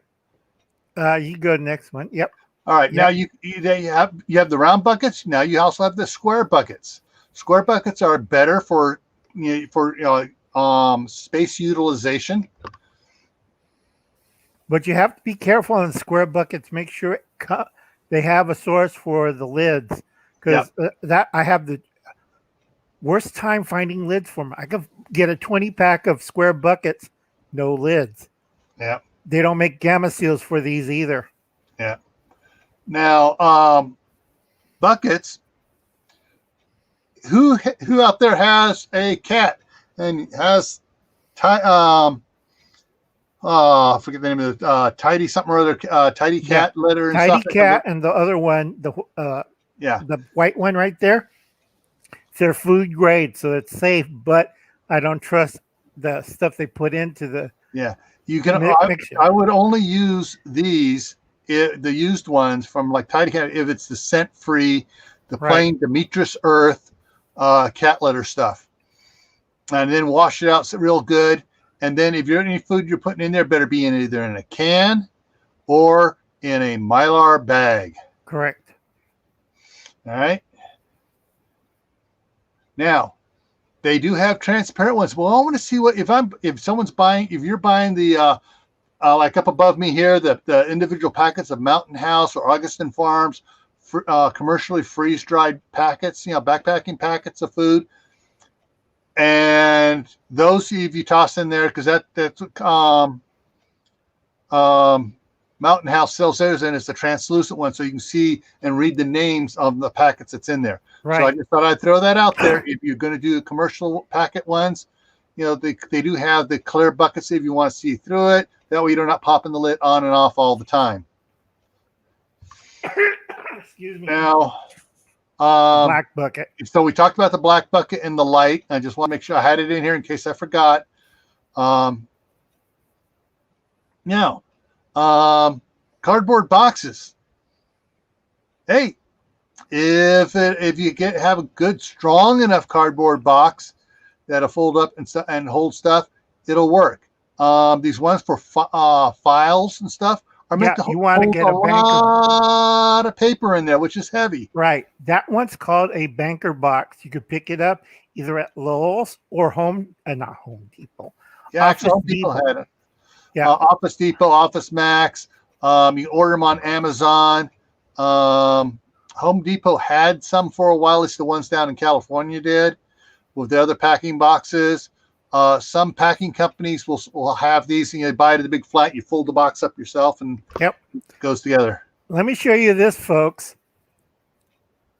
[SPEAKER 2] You go to the next one. Yep.
[SPEAKER 1] All right. Yep. Now you have the round buckets. Now you also have the square buckets. Square buckets are better for space utilization.
[SPEAKER 2] But you have to be careful on square buckets. Make sure they have a source for the lids, because that I have the worst time finding lids for them. I could get a 20-pack of square buckets, no lids.
[SPEAKER 1] Yeah.
[SPEAKER 2] They don't make gamma seals for these either.
[SPEAKER 1] Yeah. Now, buckets. Who out there has a cat and has I forget the name of the tidy something or other, tidy cat litter and
[SPEAKER 2] tidy
[SPEAKER 1] stuff.
[SPEAKER 2] Cat and the other one, the white one right there. They're food grade, so it's safe, but I don't trust the stuff they put into the
[SPEAKER 1] You can.
[SPEAKER 2] mixture.
[SPEAKER 1] I would only use these, the used ones from like Tidy Cat, if it's the scent-free, the plain Demetrius Earth cat litter stuff, and then wash it out real good. And then if you're any food you're putting in there, better be either in a can or in a Mylar bag.
[SPEAKER 2] Correct.
[SPEAKER 1] All right. Now, they do have transparent ones. Well, I want to see if you're buying the like up above me here, the individual packets of Mountain House or Augustin Farms, commercially freeze-dried packets, backpacking packets of food. And those, if you toss in there, because that's Mountain House sells theirs, and it's the translucent one, so you can see and read the names of the packets that's in there.
[SPEAKER 2] Right.
[SPEAKER 1] So I just thought I'd throw that out there. If you're going to do commercial packet ones, they do have the clear buckets if you want to see through it. That way you're not popping the lid on and off all the time.
[SPEAKER 2] Excuse me.
[SPEAKER 1] Now,
[SPEAKER 2] black bucket.
[SPEAKER 1] So we talked about the black bucket and the light. I just want to make sure I had it in here in case I forgot. Now, cardboard boxes. Hey, if you have a good, strong enough cardboard box that'll fold up and hold stuff, it'll work. These ones for files and stuff are meant to hold a lot of paper in there, which is heavy.
[SPEAKER 2] Right. That one's called a banker box. You could pick it up either at Lowe's or not Home Depot.
[SPEAKER 1] Yeah, actually,
[SPEAKER 2] Office
[SPEAKER 1] Home Depot
[SPEAKER 2] Depot.
[SPEAKER 1] had it.
[SPEAKER 2] Yeah.
[SPEAKER 1] Office Depot, Office Max. You can order them on Amazon. Home Depot had some for a while. It's the ones down in California did with the other packing boxes. Some packing companies will have these, and you buy it at the big flat. You fold the box up yourself, and
[SPEAKER 2] Yep.
[SPEAKER 1] it goes together.
[SPEAKER 2] Let me show you this, folks.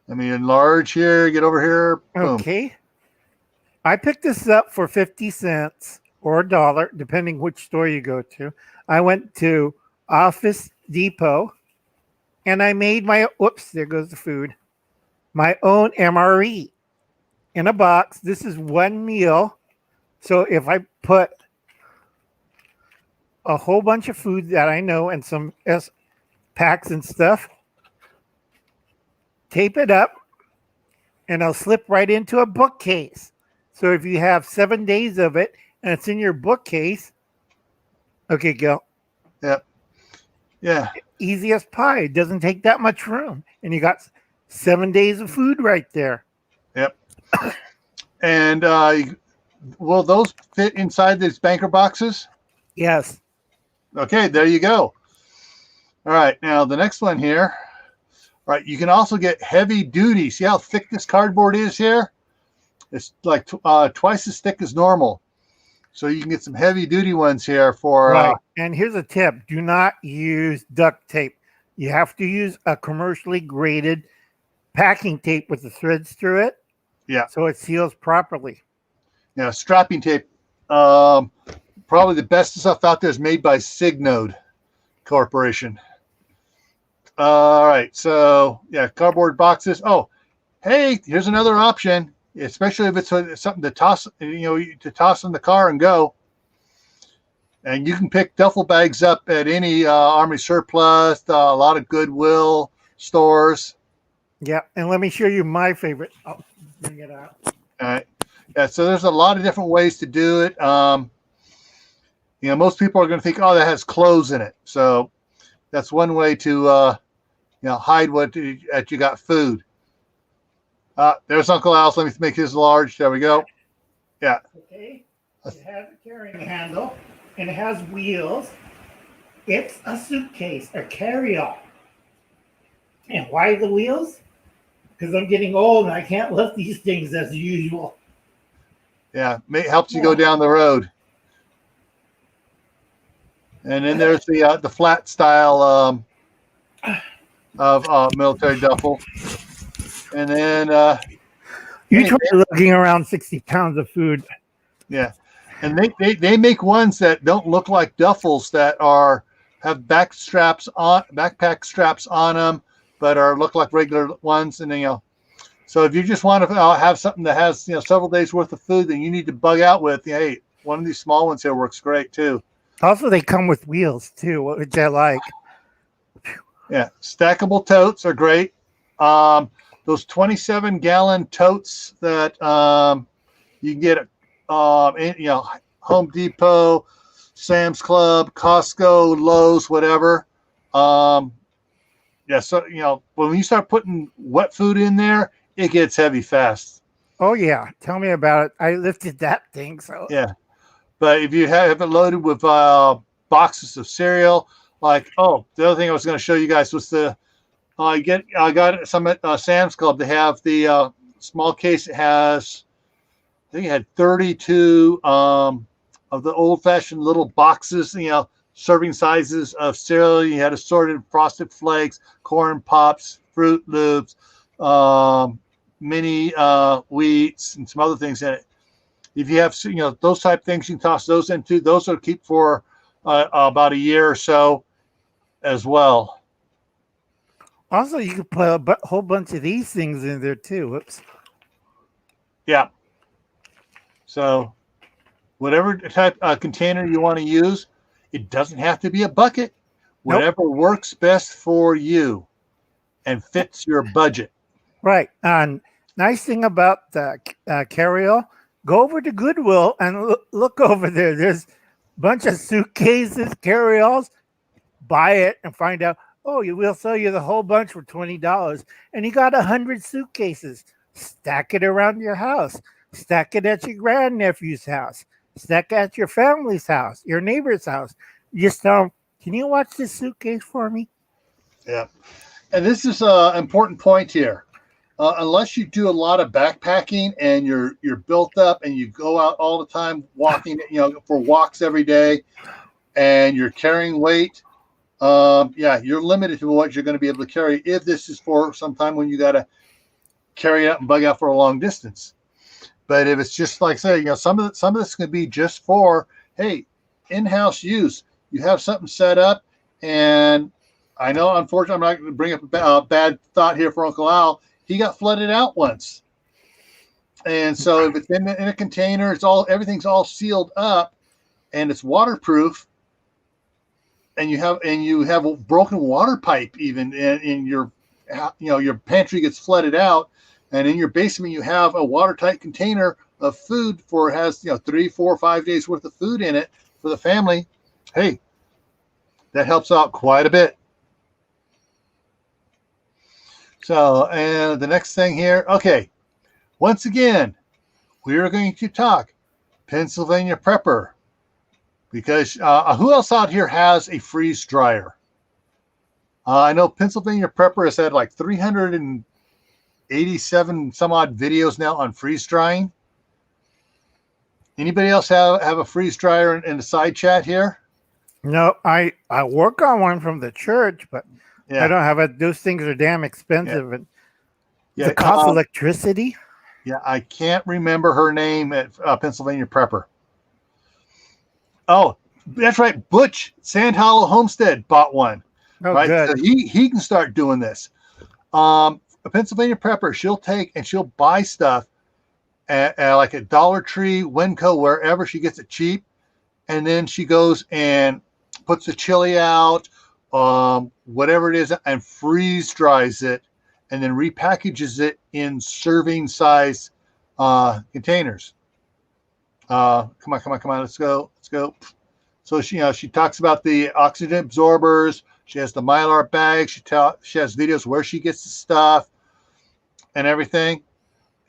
[SPEAKER 1] Let me enlarge here. Get over here. Boom.
[SPEAKER 2] Okay. I picked this up for 50 cents or $1, depending which store you go to. I went to Office Depot and I made my, whoops, there goes the food, my own MRE in a box. This is one meal. So if I put a whole bunch of food that I know and some packs and stuff, tape it up, and I'll slip right into a bookcase. So if you have 7 days of it and it's in your bookcase, okay, go.
[SPEAKER 1] Yep. Yeah.
[SPEAKER 2] Easy as pie. It doesn't take that much room. And you got 7 days of food right there.
[SPEAKER 1] Yep. And will those fit inside these banker boxes?
[SPEAKER 2] Yes.
[SPEAKER 1] Okay, there you go. All right, now the next one here. All right, you can also get heavy duty. See how thick this cardboard is here? It's like twice as thick as normal. So you can get some heavy duty ones here for.
[SPEAKER 2] Right. And here's a tip. Do not use duct tape. You have to use a commercially graded packing tape with the threads through it.
[SPEAKER 1] Yeah.
[SPEAKER 2] So it seals properly.
[SPEAKER 1] Yeah, strapping tape. Probably the best stuff out there is made by Signode Corporation. All right, so yeah, cardboard boxes. Oh, hey, here's another option, especially if it's something to toss, to toss in the car and go. And you can pick duffel bags up at any Army surplus, a lot of Goodwill stores.
[SPEAKER 2] Yeah, and let me show you my favorite. Oh, bring it out.
[SPEAKER 1] All right. Yeah, so there's a lot of different ways to do it. Most people are going to think, oh, that has clothes in it. So that's one way to, hide that you got food. There's Uncle Al's. Let me make his large. There we go. Yeah.
[SPEAKER 2] Okay. It has a carrying handle and it has wheels. It's a suitcase, a carry-on. And why the wheels? Because I'm getting old and I can't lift these things as usual.
[SPEAKER 1] Yeah, helps you go down the road. And then there's the flat style of military duffel. And then
[SPEAKER 2] you're looking around 60 pounds of food.
[SPEAKER 1] Yeah, and they make ones that don't look like duffels that have backpack straps on them, but look like regular ones. And so if you just want to have something that has several days worth of food that you need to bug out with, hey, one of these small ones here works great too.
[SPEAKER 2] Also, they come with wheels too, which I like.
[SPEAKER 1] Yeah, stackable totes are great. Those 27-gallon totes that you can get at Home Depot, Sam's Club, Costco, Lowe's, whatever. So when you start putting wet food in there, it gets heavy fast.
[SPEAKER 2] Oh yeah, tell me about it. I lifted that thing. So
[SPEAKER 1] yeah, but if you have it loaded with boxes of cereal, the other thing I was going to show you guys was I got some at Sam's Club. They have the small case. It has, I think it had 32 of the old-fashioned little boxes, serving sizes of cereal. You had assorted Frosted Flakes, Corn Pops, Fruit Loops, mini wheats, and some other things in it. If you have those type of things, you can toss those into. Those will keep for about a year or so as well.
[SPEAKER 2] Also, you can put a whole bunch of these things in there too. Whoops.
[SPEAKER 1] Yeah. So whatever type container you want to use, it doesn't have to be a bucket. Whatever works best for you and fits your budget.
[SPEAKER 2] Right. And nice thing about the carry-all, go over to Goodwill and look over there. There's a bunch of suitcases, carry-alls. Buy it and find out, we'll sell you the whole bunch for $20. And you got 100 suitcases. Stack it around your house. Stack it at your grandnephew's house. Stack it at your family's house, your neighbor's house. You just tell them, can you watch this suitcase for me?
[SPEAKER 1] Yeah. And this is an important point here. Unless you do a lot of backpacking and you're built up and you go out all the time walking, for walks every day, and you're carrying weight, you're limited to what you're going to be able to carry. If this is for some time when you got to carry out and bug out for a long distance, but if it's just like say, some of this can be just for in-house use. You have something set up, and I know, unfortunately, I'm not going to bring up a bad thought here for Uncle Al. He got flooded out once, and so if it's in a container, everything's all sealed up, and it's waterproof, and you have a broken water pipe even in your your pantry gets flooded out, and in your basement you have a watertight container of food has 3, 4, 5 days worth of food in it for the family. Hey, that helps out quite a bit. So, and the next thing here, okay, once again, we are going to talk Pennsylvania Prepper, because who else out here has a freeze dryer? I know Pennsylvania Prepper has had like 387 some odd videos now on freeze drying. Anybody else have a freeze dryer in the side chat here?
[SPEAKER 2] No, I work on one from the church, but I don't have it. Those things are damn expensive, and the cost of electricity.
[SPEAKER 1] Yeah, I can't remember her name at Pennsylvania Prepper. Oh, that's right. Butch Sand Hollow Homestead bought one.
[SPEAKER 2] Oh,
[SPEAKER 1] right,
[SPEAKER 2] good.
[SPEAKER 1] so he can start doing this. A Pennsylvania Prepper, she'll buy stuff at like a Dollar Tree, Winco, wherever she gets it cheap, and then she goes and puts the chili out, whatever it is, and freeze dries it, and then repackages it in serving size containers. Come on, let's go. So she talks about the oxygen absorbers. She has the Mylar bag. She has videos where she gets the stuff and everything.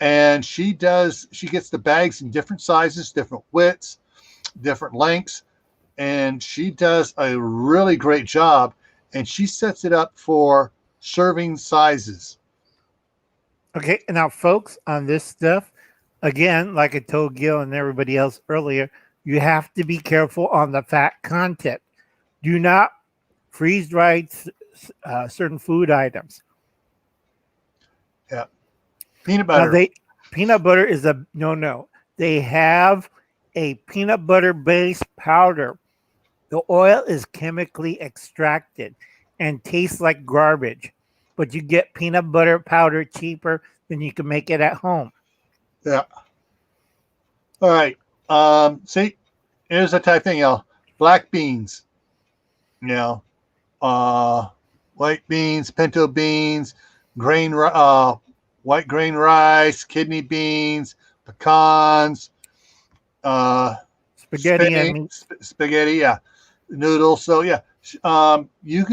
[SPEAKER 1] And she gets the bags in different sizes, different widths, different lengths, and she does a really great job. And she sets it up for serving sizes.
[SPEAKER 2] Okay, now folks, on this stuff, again, like I told Gil and everybody else earlier, you have to be careful on the fat content. Do not freeze dry certain food items.
[SPEAKER 1] Yeah. Peanut butter.
[SPEAKER 2] Now peanut butter is a no. They have a peanut butter based powder. The oil is chemically extracted and tastes like garbage, but you get peanut butter powder cheaper than you can make it at home.
[SPEAKER 1] Yeah. All right. See, here's the type thing, black beans, white beans, pinto beans, white grain rice, kidney beans, pecans, spaghetti, yeah, noodles. So yeah, you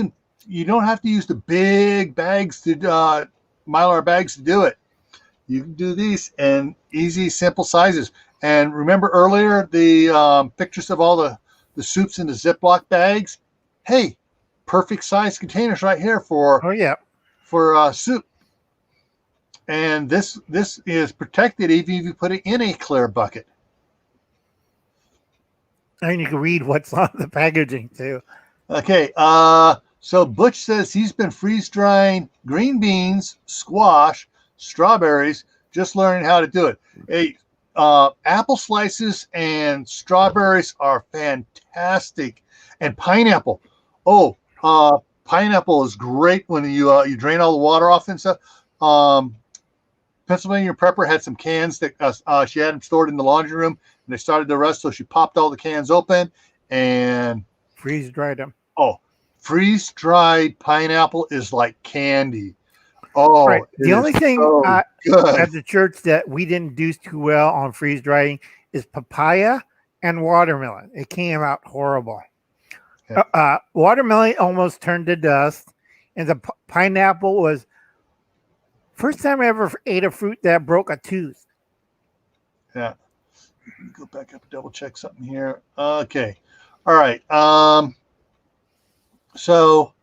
[SPEAKER 1] don't have to use the big bags Mylar bags to do it. You can do these in easy, simple sizes. And remember earlier the pictures of all the soups in the Ziploc bags? Hey, perfect size containers right here for soup. And this is protected even if you put it in a clear bucket.
[SPEAKER 2] And you can read what's on the packaging too.
[SPEAKER 1] Okay, so Butch says he's been freeze drying green beans, squash, strawberries, just learning how to do it. Hey, apple slices and strawberries are fantastic, and pineapple. Oh, pineapple is great when you drain all the water off and stuff. Pennsylvania Prepper had some cans that she had them stored in the laundry room, and they started to rust, so she popped all the cans open and
[SPEAKER 2] freeze dried them.
[SPEAKER 1] Oh, freeze dried pineapple is like candy. Oh,
[SPEAKER 2] right. The only thing at the church that we didn't do too well on freeze drying is papaya and watermelon. It came out horrible. Yeah. Watermelon almost turned to dust, and the pineapple was first time I ever ate a fruit that broke a tooth.
[SPEAKER 1] Yeah. Go back up and double check something here. Okay. All right. So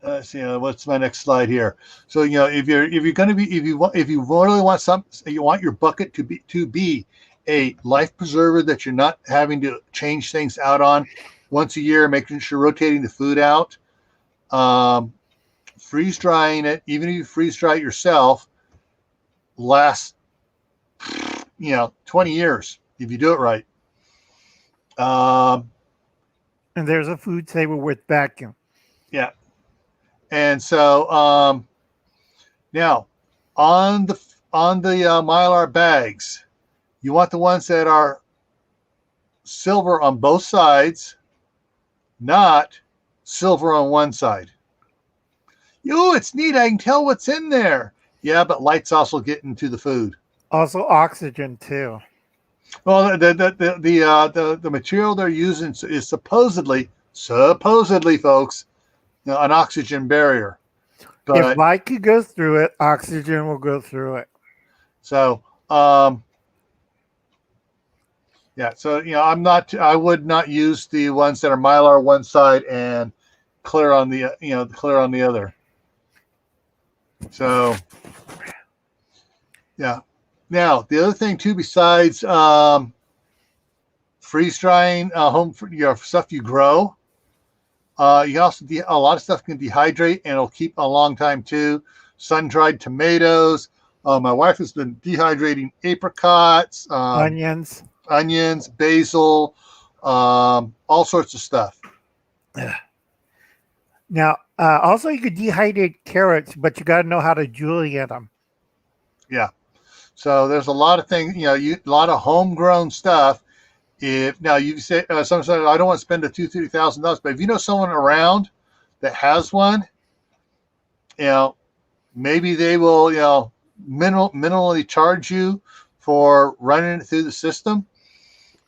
[SPEAKER 1] let's see. What's my next slide here? So if you're going to be if you really want something, you want your bucket to be a life preserver that you're not having to change things out on once a year, making sure rotating the food out, freeze drying it. Even if you freeze dry it yourself, lasts 20 years if you do it right.
[SPEAKER 2] And there's a food saver with vacuum.
[SPEAKER 1] Yeah. And so now on the Mylar bags, you want the ones that are silver on both sides, not silver on one side. It's neat. I can tell what's in there. Yeah, but light's also getting to the food.
[SPEAKER 2] Also oxygen too.
[SPEAKER 1] Well, the material they're using is supposedly, folks, an oxygen barrier. But
[SPEAKER 2] if light could go through it, oxygen will go through it.
[SPEAKER 1] So, yeah. So I would not use the ones that are Mylar one side and clear on the clear on the other. So, yeah. Now the other thing too, besides freeze drying home stuff you grow, you also a lot of stuff can dehydrate and it'll keep a long time too. Sun dried tomatoes. My wife has been dehydrating apricots,
[SPEAKER 2] onions,
[SPEAKER 1] basil, all sorts of stuff.
[SPEAKER 2] Now, also you could dehydrate carrots, but you got to know how to julienne them.
[SPEAKER 1] Yeah. So there's a lot of things, a lot of homegrown stuff. If now you say someone said, I don't want to spend $2,000-$3,000, but if you know someone around that has one, maybe they will, minimally charge you for running it through the system,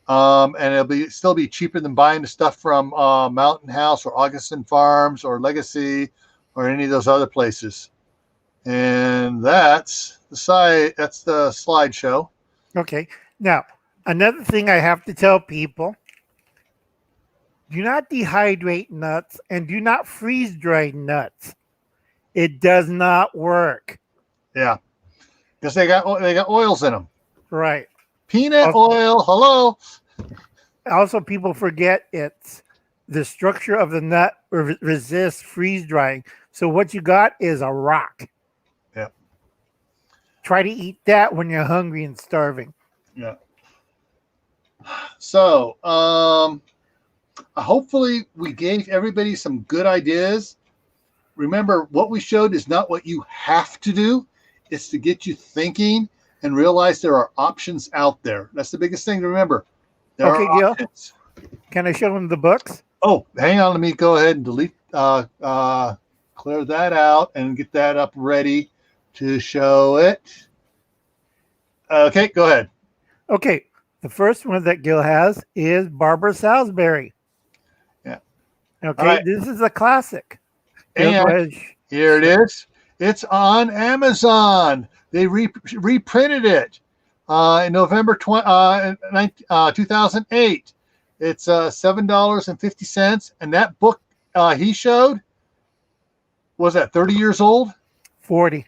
[SPEAKER 1] and it'll still be cheaper than buying the stuff from Mountain House or Augustin Farms or Legacy or any of those other places. And that's the slideshow.
[SPEAKER 2] Okay. Now, another thing I have to tell people: do not dehydrate nuts and do not freeze dry nuts. It does not work.
[SPEAKER 1] Yeah, because they got oils in them.
[SPEAKER 2] Right.
[SPEAKER 1] Peanut oil. Hello.
[SPEAKER 2] Also, people forget it's the structure of the nut resists freeze drying. So what you got is a rock.
[SPEAKER 1] Yeah.
[SPEAKER 2] Try to eat that when you're hungry and starving.
[SPEAKER 1] Yeah. So, hopefully we gave everybody some good ideas. Remember, what we showed is not what you have to do. It's to get you thinking and realize there are options out there. That's the biggest thing to remember. There are
[SPEAKER 2] Gil,
[SPEAKER 1] options.
[SPEAKER 2] Can I show them the books?
[SPEAKER 1] Oh, hang on. Let me go ahead and delete, clear that out and get that up ready to show it. Okay, go ahead.
[SPEAKER 2] Okay, the first one that Gil has is Barbara Salisbury.
[SPEAKER 1] Yeah.
[SPEAKER 2] Okay,
[SPEAKER 1] right.
[SPEAKER 2] This is a classic.
[SPEAKER 1] And here it is. It's on Amazon. They reprinted it in November 2008. It's $7.50. And that book he showed, was that 30 years old?
[SPEAKER 2] 40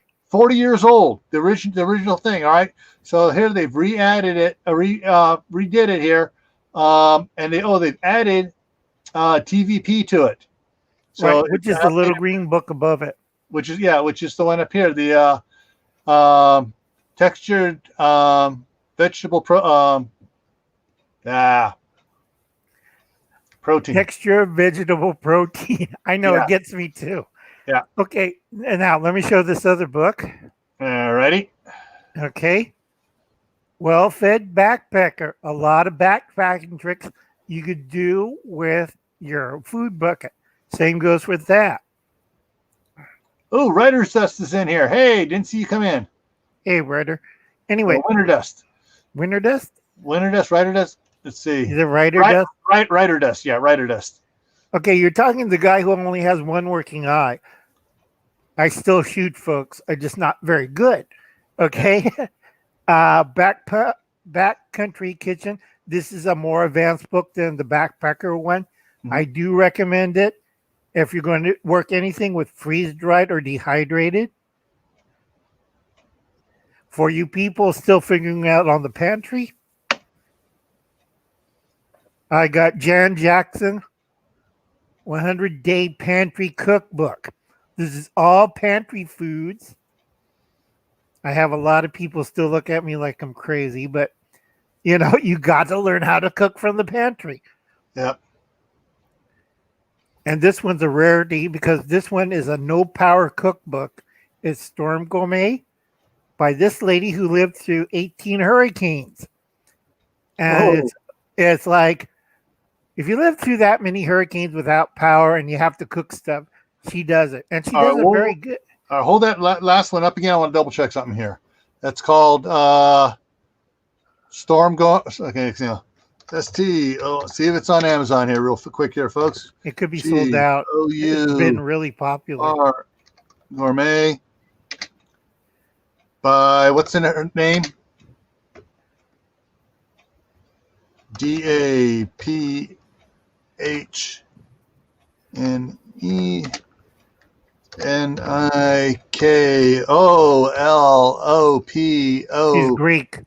[SPEAKER 1] years old. The original thing. All right. So here they've re-added it, redid it here, and they've added TVP to it. So
[SPEAKER 2] right, which is the little green book above it.
[SPEAKER 1] Which is the one up here. The textured vegetable protein.
[SPEAKER 2] Texture vegetable protein. I know It gets me too.
[SPEAKER 1] Yeah.
[SPEAKER 2] Okay, and now let me show this other book.
[SPEAKER 1] Ready?
[SPEAKER 2] Okay. Well-fed backpacker. A lot of backpacking tricks you could do with your food bucket. Same goes with that.
[SPEAKER 1] Oh, Writer's Dust is in here. Hey, didn't see you come in.
[SPEAKER 2] Hey, Writer. Anyway.
[SPEAKER 1] Winter Dust.
[SPEAKER 2] Winter Dust?
[SPEAKER 1] Winter Dust, Writer Dust. Let's see.
[SPEAKER 2] Is it Writer Dust?
[SPEAKER 1] Writer Dust. Yeah, Writer Dust.
[SPEAKER 2] Okay, you're talking to the guy who only has one working eye. I still shoot, folks. I'm just not very good. Okay? Backcountry Kitchen. This is a more advanced book than the Backpacker one.
[SPEAKER 1] Mhm.
[SPEAKER 2] I do recommend it if you're going to work anything with freeze dried or dehydrated. For you people still figuring out on the pantry, I got Jan Jackson 100-Day Pantry Cookbook. This is all pantry foods. I have a lot of people still look at me like I'm crazy, but you got to learn how to cook from the pantry.
[SPEAKER 1] Yep.
[SPEAKER 2] And this one's a rarity because this one is a no power cookbook. It's Storm Gourmet by this lady who lived through 18 hurricanes. And
[SPEAKER 1] Whoa.
[SPEAKER 2] it's like if you live through that many hurricanes without power and you have to cook stuff, she does it. And she
[SPEAKER 1] All
[SPEAKER 2] does
[SPEAKER 1] right,
[SPEAKER 2] it very good.
[SPEAKER 1] hold that last one up again. I want to double check something here. That's called Storm Go. Okay, ST. Oh, see if it's on Amazon here, real quick here, folks.
[SPEAKER 2] It could be sold out. It's been really popular.
[SPEAKER 1] G-O-U-R Gourmet by what's in her name?
[SPEAKER 2] She's Greek.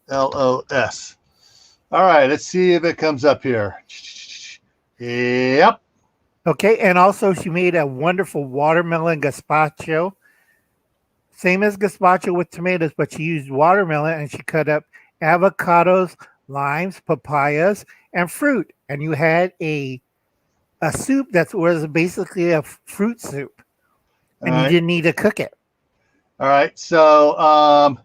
[SPEAKER 1] Nikololos. All right, let's see if it comes up here. Yep.
[SPEAKER 2] Okay, and also she made a wonderful watermelon gazpacho. Same as gazpacho with tomatoes, but she used watermelon and she cut up avocados, limes, papayas, and fruit. And you had a soup that was basically a fruit soup. And you didn't need to cook it.
[SPEAKER 1] All right. So,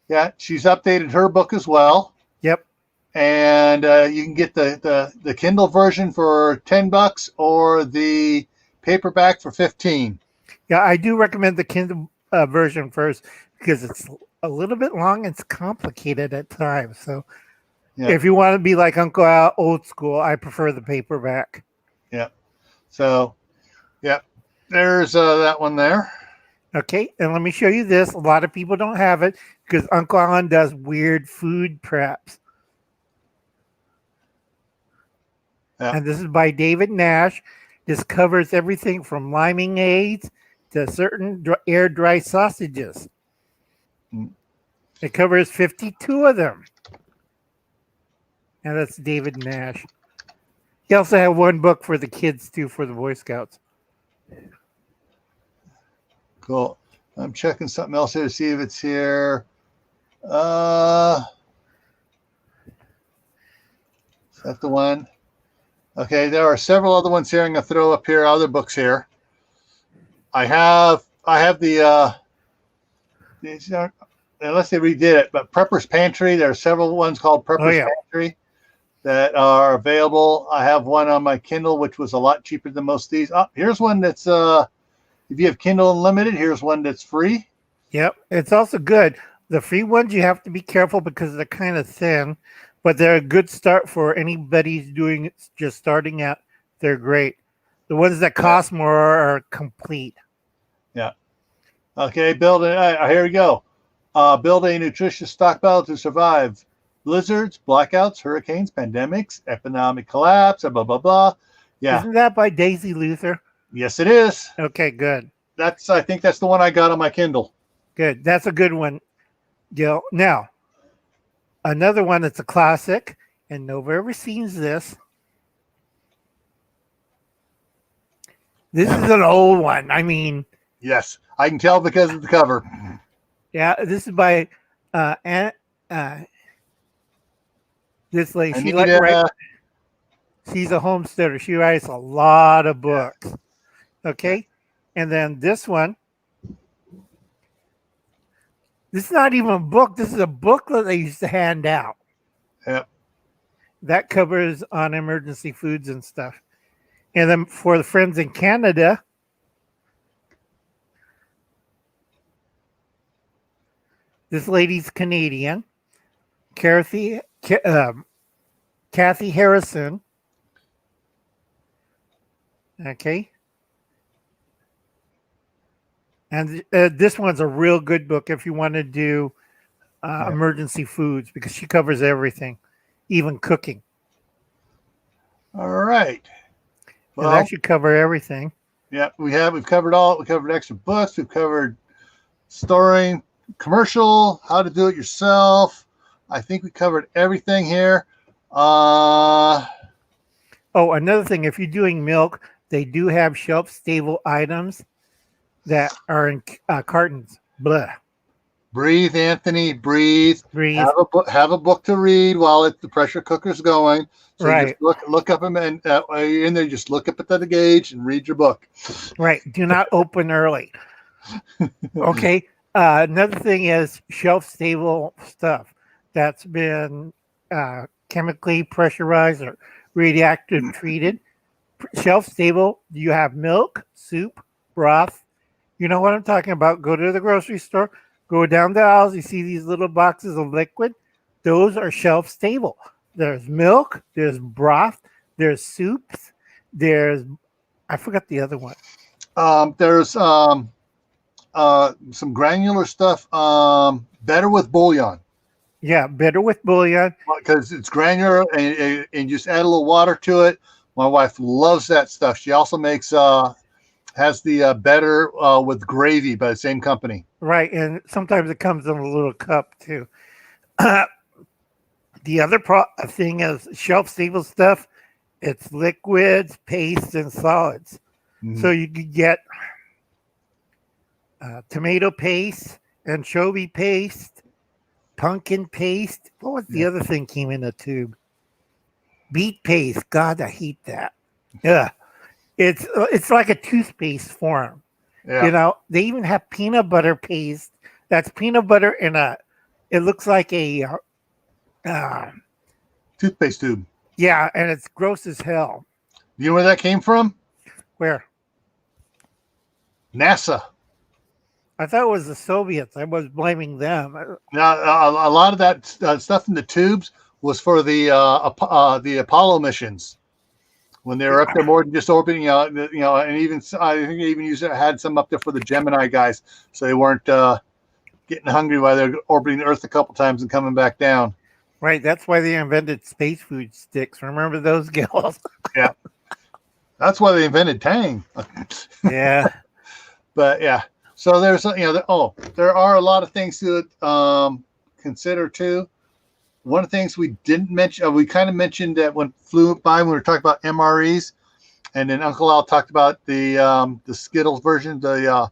[SPEAKER 1] yeah, she's updated her book as well.
[SPEAKER 2] Yep.
[SPEAKER 1] And you can get the Kindle version for $10 or the paperback for 15.
[SPEAKER 2] Yeah, I do recommend the Kindle version first because it's a little bit long and it's complicated at times. So if you want to be like Uncle Al, old school, I prefer the paperback.
[SPEAKER 1] Yeah. So, yeah, there's that one there.
[SPEAKER 2] Okay, and let me show you this. A lot of people don't have it because Uncle Alan does weird food preps. Yeah. And this is by David Nash. This covers everything from liming aids to certain air dry sausages. It covers 52 of them. And that's David Nash. He also had one book for the kids too, for the Boy Scouts.
[SPEAKER 1] Cool. I'm checking something else here to see if it's here. Is that the one? Okay, there are several other ones here. I'm going to throw up here, other books here. I have the unless they redid it, but Prepper's Pantry. There are several ones called Prepper's Pantry that are available. I have one on my Kindle, which was a lot cheaper than most of these. Oh, here's one that's if you have Kindle Unlimited, here's one that's free.
[SPEAKER 2] Yep, it's also good. The free ones you have to be careful because they're kind of thin, but they're a good start for anybody just starting out. They're great. The ones that cost more are complete.
[SPEAKER 1] Yeah. Okay, here we go. Build a nutritious stockpile to survive blizzards, blackouts, hurricanes, pandemics, economic collapse, blah, blah, blah. Yeah.
[SPEAKER 2] Isn't that by Daisy Luther?
[SPEAKER 1] Yes, it is.
[SPEAKER 2] Okay, good.
[SPEAKER 1] I think that's the one I got on my Kindle.
[SPEAKER 2] Good. That's a good one. Now, another one that's a classic, and nobody ever seen this. This is an old one. I mean,
[SPEAKER 1] yes, I can tell because of the cover.
[SPEAKER 2] Yeah, this is by this lady. She's a homesteader. She writes a lot of books. Okay, and then this one. This is not even a book. This is a booklet they used to hand out.
[SPEAKER 1] Yep.
[SPEAKER 2] That covers on emergency foods and stuff. And then for the friends in Canada, this lady's Canadian, Kathy Harrison. Okay. And this one's a real good book if you want to do
[SPEAKER 1] Yeah.
[SPEAKER 2] emergency foods because she covers everything, even cooking.
[SPEAKER 1] All right.
[SPEAKER 2] It'll
[SPEAKER 1] Well,
[SPEAKER 2] actually cover everything.
[SPEAKER 1] yeah, we've covered all. We covered extra books. We've covered storing, commercial, how to do it yourself. I think we covered everything here.
[SPEAKER 2] Oh, another thing, if you're doing milk, they do have shelf stable items that are in cartons. Blah.
[SPEAKER 1] Breathe, Anthony. Breathe.
[SPEAKER 2] Breathe.
[SPEAKER 1] Have a book to read while the pressure cooker's going. So you just
[SPEAKER 2] Right.
[SPEAKER 1] look up and while you're in there, just look up at the gauge and read your book.
[SPEAKER 2] Right. Do not open early. Okay. Another thing is shelf stable stuff that's been chemically pressurized or radioactive treated. Shelf stable, you have milk, soup, broth. You know what I'm talking about. Go to the grocery store, go down the aisles, you see these little boxes of liquid. Those are shelf stable. There's milk, there's broth, there's soups, there's, I forgot the other one.
[SPEAKER 1] There's some granular stuff. Better with bouillon.
[SPEAKER 2] Yeah, better with bouillon.
[SPEAKER 1] Because it's granular and just add a little water to it. My wife loves that stuff. She also makes has the better with gravy by the same company.
[SPEAKER 2] Right, and sometimes it comes in a little cup too. The other thing is shelf stable stuff. It's liquids, pastes, and solids.
[SPEAKER 1] Mm-hmm.
[SPEAKER 2] So you could get tomato paste, anchovy paste, pumpkin paste. What was the other thing came in a tube? Beet paste. God, I hate that. Yeah, it's like a toothpaste form.
[SPEAKER 1] Yeah.
[SPEAKER 2] You know, they even have peanut butter paste. That's peanut butter in a. It looks like a
[SPEAKER 1] toothpaste tube.
[SPEAKER 2] Yeah, and it's gross as hell.
[SPEAKER 1] You know where that came from?
[SPEAKER 2] Where?
[SPEAKER 1] NASA.
[SPEAKER 2] I thought it was the Soviets. I was blaming them.
[SPEAKER 1] Now, a lot of that stuff in the tubes was for the Apollo missions when they were up there more than just orbiting. And even I think they even had some up there for the Gemini guys, so they weren't getting hungry while they're orbiting the Earth a couple times and coming back down.
[SPEAKER 2] Right. That's why they invented space food sticks. Remember those gals?
[SPEAKER 1] Yeah. That's why they invented Tang.
[SPEAKER 2] Yeah.
[SPEAKER 1] But yeah. So there's, there are a lot of things to consider too. One of the things we didn't mention, we kind of mentioned that when flew by when we were talking about MREs, and then Uncle Al talked about the Skittles version, the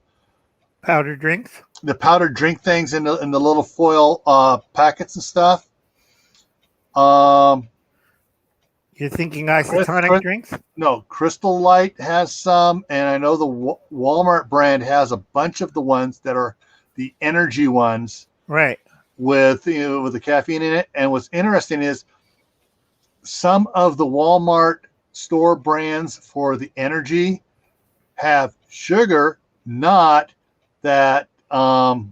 [SPEAKER 2] powdered drinks,
[SPEAKER 1] the powdered drink things in the little foil packets and stuff.
[SPEAKER 2] You're thinking isotonic drinks?
[SPEAKER 1] No, Crystal Light has some, and I know the Walmart brand has a bunch of the ones that are the energy ones,
[SPEAKER 2] right?
[SPEAKER 1] With with the caffeine in it. And what's interesting is some of the Walmart store brands for the energy have sugar, not that the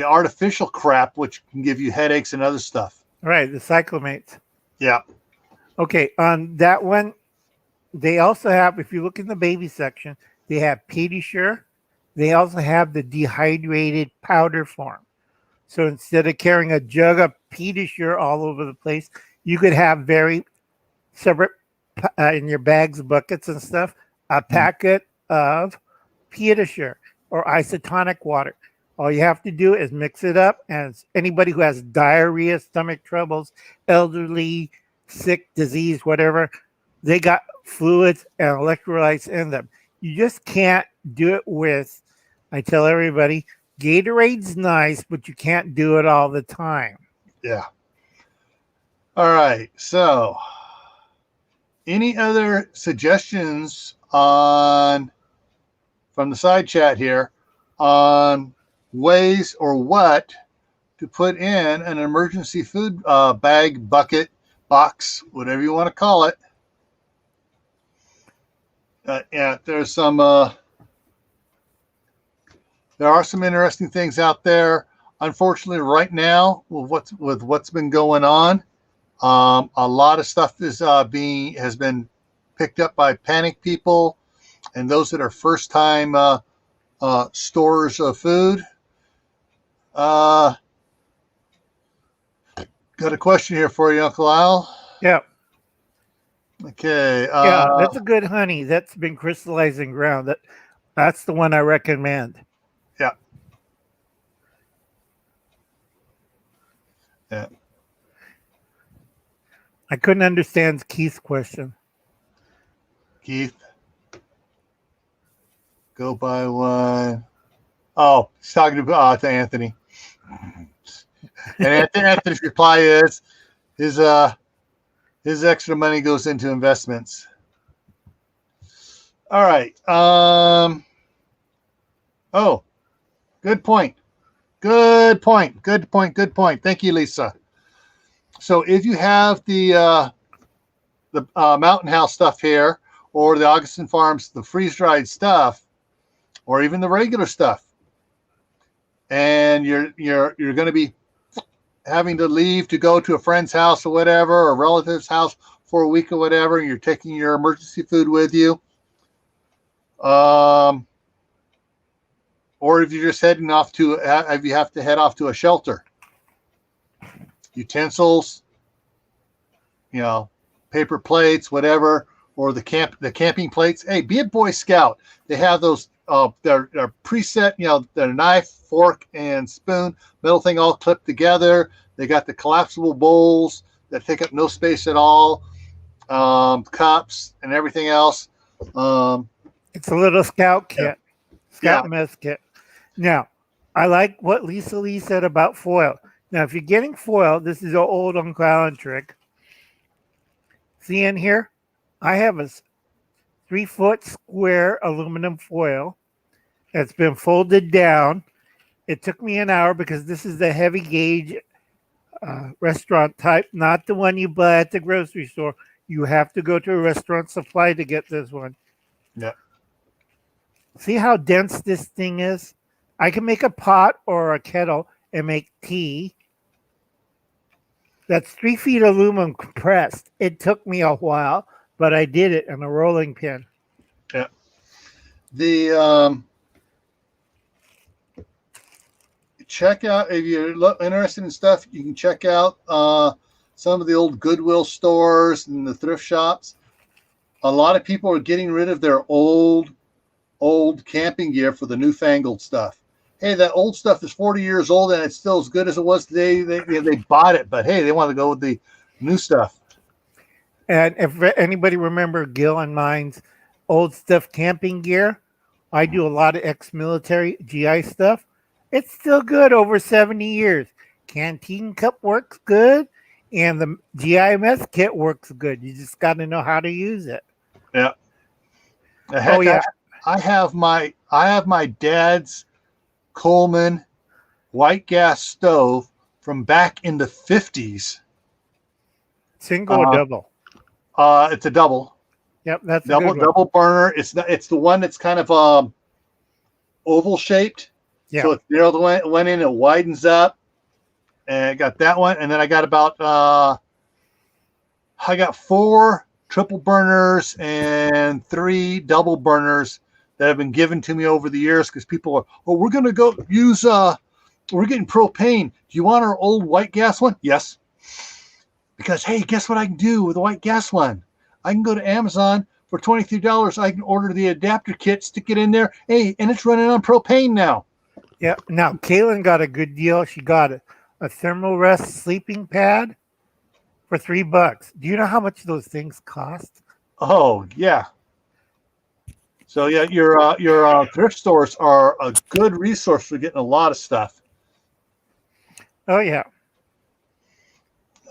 [SPEAKER 1] artificial crap, which can give you headaches and other stuff.
[SPEAKER 2] Right, the cyclamates.
[SPEAKER 1] Yeah.
[SPEAKER 2] Okay, on that one, they also have, if you look in the baby section, they have Pediasure. They also have the dehydrated powder form. So instead of carrying a jug of Pediasure all over the place, you could have very separate in your bags, buckets, and stuff, a packet of Pediasure or isotonic water. All you have to do is mix it up, and anybody who has diarrhea, stomach troubles, elderly, sick, disease, whatever, they got fluids and electrolytes in them. You just can't do it with, I tell everybody, Gatorade's nice, but you can't do it all the time.
[SPEAKER 1] Yeah. All right. So, any other suggestions from the side chat here on ways or what to put in an emergency food bag, bucket, box, whatever you want to call it? Yeah, there's some. There are some interesting things out there. Unfortunately, right now, with what's been going on, a lot of stuff is has been picked up by panic people and those that are first time stores of food. Got a question here for you, Uncle Al.
[SPEAKER 2] Yeah.
[SPEAKER 1] Okay.
[SPEAKER 2] Yeah, that's a good honey. That's been crystallizing ground. That's the one I recommend.
[SPEAKER 1] Yeah. Yeah.
[SPEAKER 2] I couldn't understand Keith's question.
[SPEAKER 1] Keith, go buy one. Oh, he's talking to Anthony. And Anthony's reply is his extra money goes into investments. All right. Oh, good point. Good point. Good point. Good point. Thank you, Lisa. So if you have the Mountain House stuff here, or the Augustin Farms, the freeze dried stuff, or even the regular stuff, and you're going to be having to leave to go to a friend's house or whatever, or a relative's house for a week or whatever, and you're taking your emergency food with you, or if you're just heading off to, if you have to head off to a shelter, utensils, paper plates, whatever, or the camping plates. Hey, be a Boy Scout. They have those. They're preset. Their knife, fork, and spoon, metal thing all clipped together. They got the collapsible bowls that take up no space at all. Cups and everything else.
[SPEAKER 2] It's a little scout kit, scout
[SPEAKER 1] Yeah.
[SPEAKER 2] mess kit. Now, I like what Lisa Lee said about foil. Now, if you're getting foil, this is an old Uncle Allen trick. See in here? I have a 3-foot square aluminum foil that's been folded down. It took me an hour because this is the heavy gauge restaurant type, not the one you buy at the grocery store. You have to go to a restaurant supply to get this one.
[SPEAKER 1] Yeah.
[SPEAKER 2] See how dense this thing is? I can make a pot or a kettle and make tea. That's 3 feet aluminum compressed. It took me a while, but I did it in a rolling pin.
[SPEAKER 1] Yeah. The check out, if you're interested in stuff, you can check out some of the old Goodwill stores and the thrift shops. A lot of people are getting rid of their old camping gear for the newfangled stuff. Hey, that old stuff is 40 years old and it's still as good as it was today. They bought it, but hey, they want to go with the new stuff.
[SPEAKER 2] And if anybody remember Gil and mine's old stuff camping gear, I do a lot of ex-military GI stuff. It's still good over 70 years. Canteen cup works good, and the GI mess kit works good. You just got to know how to use it.
[SPEAKER 1] Yeah. Heck,
[SPEAKER 2] Oh yeah.
[SPEAKER 1] I have my dad's Coleman white gas stove from back in the 50s.
[SPEAKER 2] Single or double?
[SPEAKER 1] It's a double.
[SPEAKER 2] Yep, that's
[SPEAKER 1] double burner. It's the one that's kind of oval shaped.
[SPEAKER 2] Yeah.
[SPEAKER 1] So it's narrowed went in, it widens up. And I got that one. And then I got I got 4 triple burners and 3 double burners that have been given to me over the years because people are, we're going to go use, we're getting propane. Do you want our old white gas one? Yes. Because, hey, guess what I can do with the white gas one? I can go to Amazon for $23. I can order the adapter kit, stick it in there. Hey, and it's running on propane now.
[SPEAKER 2] Yeah. Now, Kaylin got a good deal. She got a thermal rest sleeping pad for $3. Do you know how much those things cost?
[SPEAKER 1] Oh, yeah. So, yeah, your thrift stores are a good resource for getting a lot of stuff.
[SPEAKER 2] Oh, yeah.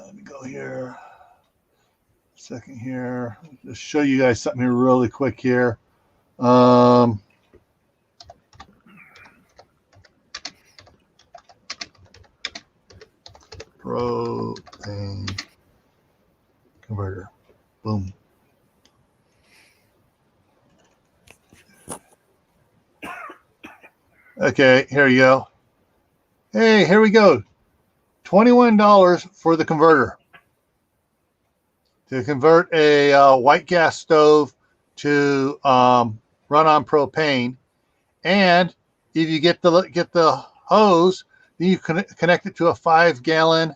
[SPEAKER 1] Let me go here. Second here. Just show you guys something here really quick here. Propane converter. Boom. Okay, here you go. Hey, here we go. $21 for the converter to convert a white gas stove to run on propane, and if you get the hose, then you connect it to a 5-gallon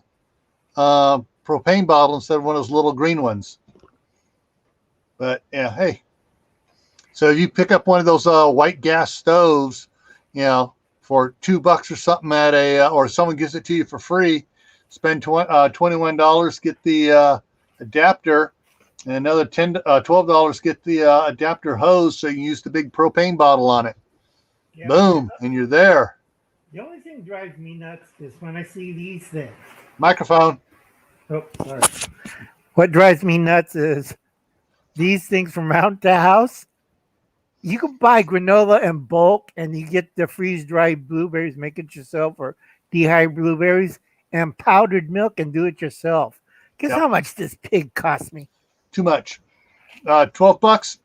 [SPEAKER 1] propane bottle instead of one of those little green ones. But yeah, hey. So you pick up one of those white gas stoves, for $2 or something at or someone gives it to you for free. Spend $21, get the adapter, and another $12 get the adapter hose so you can use the big propane bottle on it.
[SPEAKER 2] Yeah.
[SPEAKER 1] Boom, and you're there.
[SPEAKER 2] The only thing drives me nuts is when I see these things.
[SPEAKER 1] Microphone.
[SPEAKER 2] Oh, sorry. What drives me nuts is these things from Mountain House. You can buy granola in bulk and you get the freeze-dried blueberries, make it yourself, or dehydrated blueberries and powdered milk and do it yourself. Guess how much this pig cost me?
[SPEAKER 1] Too much. $12.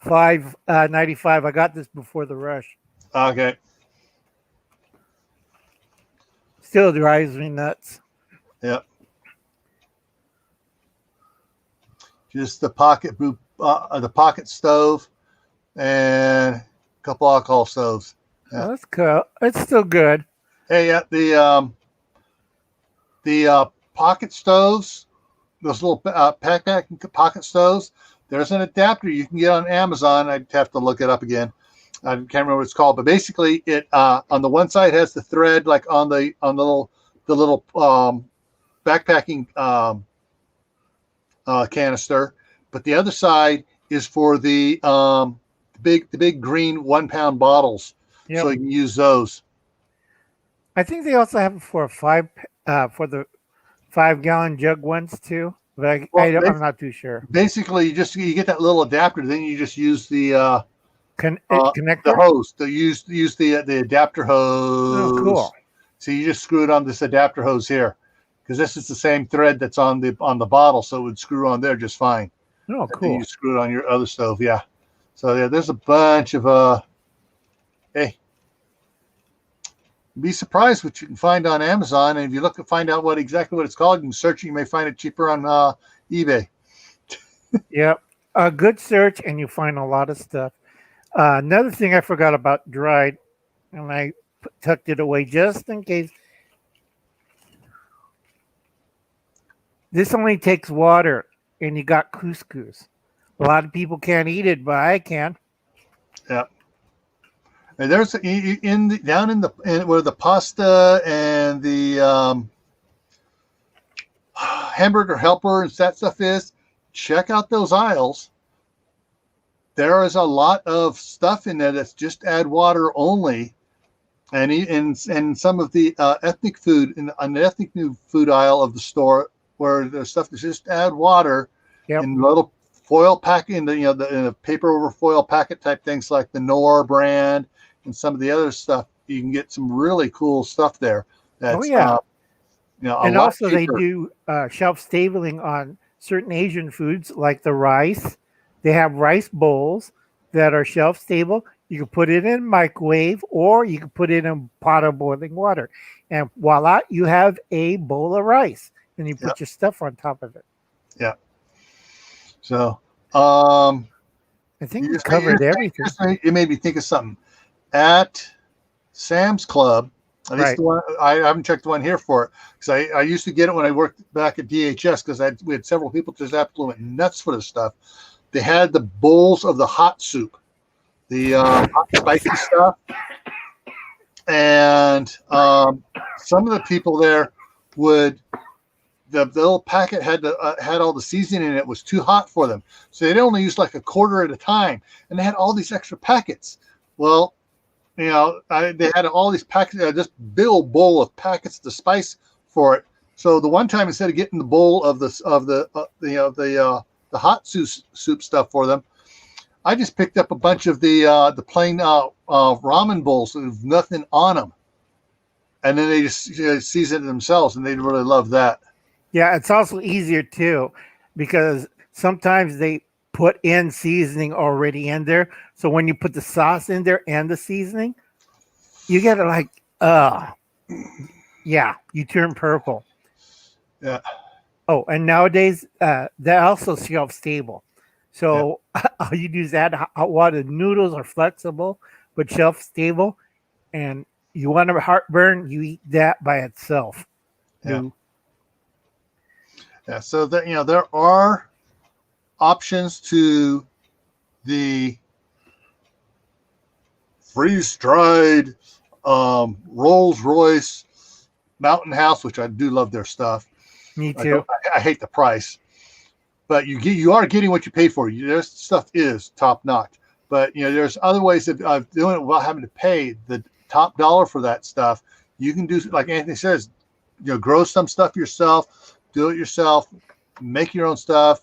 [SPEAKER 2] $5.95. I got this before the rush.
[SPEAKER 1] Okay.
[SPEAKER 2] Still drives me nuts.
[SPEAKER 1] Yep. Just the pocket stove and a couple alcohol stoves.
[SPEAKER 2] Yeah. Oh, that's cool. It's still good.
[SPEAKER 1] Hey, yeah, the pocket stoves, those little packing pocket stoves. There's an adapter you can get on Amazon. I'd have to look it up again. I can't remember what it's called, but basically, it on the one side has the thread like on the little backpacking canister, but the other side is for the big green 1-pound bottles, so you can use those.
[SPEAKER 2] I think they also have it for for the 5-gallon jug ones too, but I'm not too sure.
[SPEAKER 1] Basically, you get that little adapter, then you just use the
[SPEAKER 2] connector,
[SPEAKER 1] the hose. To use the adapter hose.
[SPEAKER 2] Oh, cool.
[SPEAKER 1] So you just screw it on this adapter hose here, because this is the same thread that's on the bottle, so it would screw on there just fine.
[SPEAKER 2] Oh, cool.
[SPEAKER 1] You screw it on your other stove, yeah. So yeah, there's a bunch of hey. Be surprised what you can find on Amazon, and if you look to find out exactly what it's called, you can search it. You may find it cheaper on eBay.
[SPEAKER 2] Yep, a good search, and you find a lot of stuff. Another thing I forgot about dried, and I tucked it away just in case. This only takes water, and you got couscous. A lot of people can't eat it, but I can.
[SPEAKER 1] Yeah. And there's where the pasta and the hamburger helper and that stuff is. Check out those aisles. There is a lot of stuff in there that's just add water only, and some of the ethnic food on the ethnic food aisle of the store, where there's stuff that's just add water in little foil packing, in the paper over foil packet type things like the Knorr brand. And some of the other stuff, you can get some really cool stuff there. That's,
[SPEAKER 2] and also cheaper. They do shelf stabling on certain Asian foods like the rice. They have rice bowls that are shelf stable. You can put it in a microwave, or you can put it in a pot of boiling water, and voila, you have a bowl of rice, and you put your stuff on top of it.
[SPEAKER 1] Yeah. So, I
[SPEAKER 2] think we covered everything.
[SPEAKER 1] It made me think of something. At Sam's Club, at least the one, I haven't checked the one here for it, because I used to get it when I worked back at DHS, because we had several people just absolutely went nuts for this stuff. They had the bowls of the hot soup, the hot spicy stuff, and some of the people there would. The little packet had all the seasoning in it. Was too hot for them, so they'd only use like a quarter at a time, and they had all these extra packets. Well, they had all these packets, this big bowl of packets to spice for it. So the one time, instead of getting the bowl of the hot soup stuff for them, I just picked up a bunch of the plain ramen bowls with nothing on them, and then they just season it themselves, and they really love that.
[SPEAKER 2] Yeah, it's also easier too, because sometimes they put in seasoning already in there. So when you put the sauce in there and the seasoning, you get it like, you turn purple.
[SPEAKER 1] Yeah.
[SPEAKER 2] Oh, and nowadays they're also shelf stable. So all you do is add hot water. Noodles are flexible, but shelf stable. And you want a heartburn, you eat that by itself.
[SPEAKER 1] Yeah.
[SPEAKER 2] No.
[SPEAKER 1] Yeah. So that there are options to the freeze dried Rolls Royce Mountain House, which I do love their stuff.
[SPEAKER 2] Me too.
[SPEAKER 1] I hate the price, but you are getting what you pay for. Their stuff is top notch. But there's other ways of doing it without having to pay the top dollar for that stuff. You can do, like Anthony says, grow some stuff yourself, do it yourself, make your own stuff.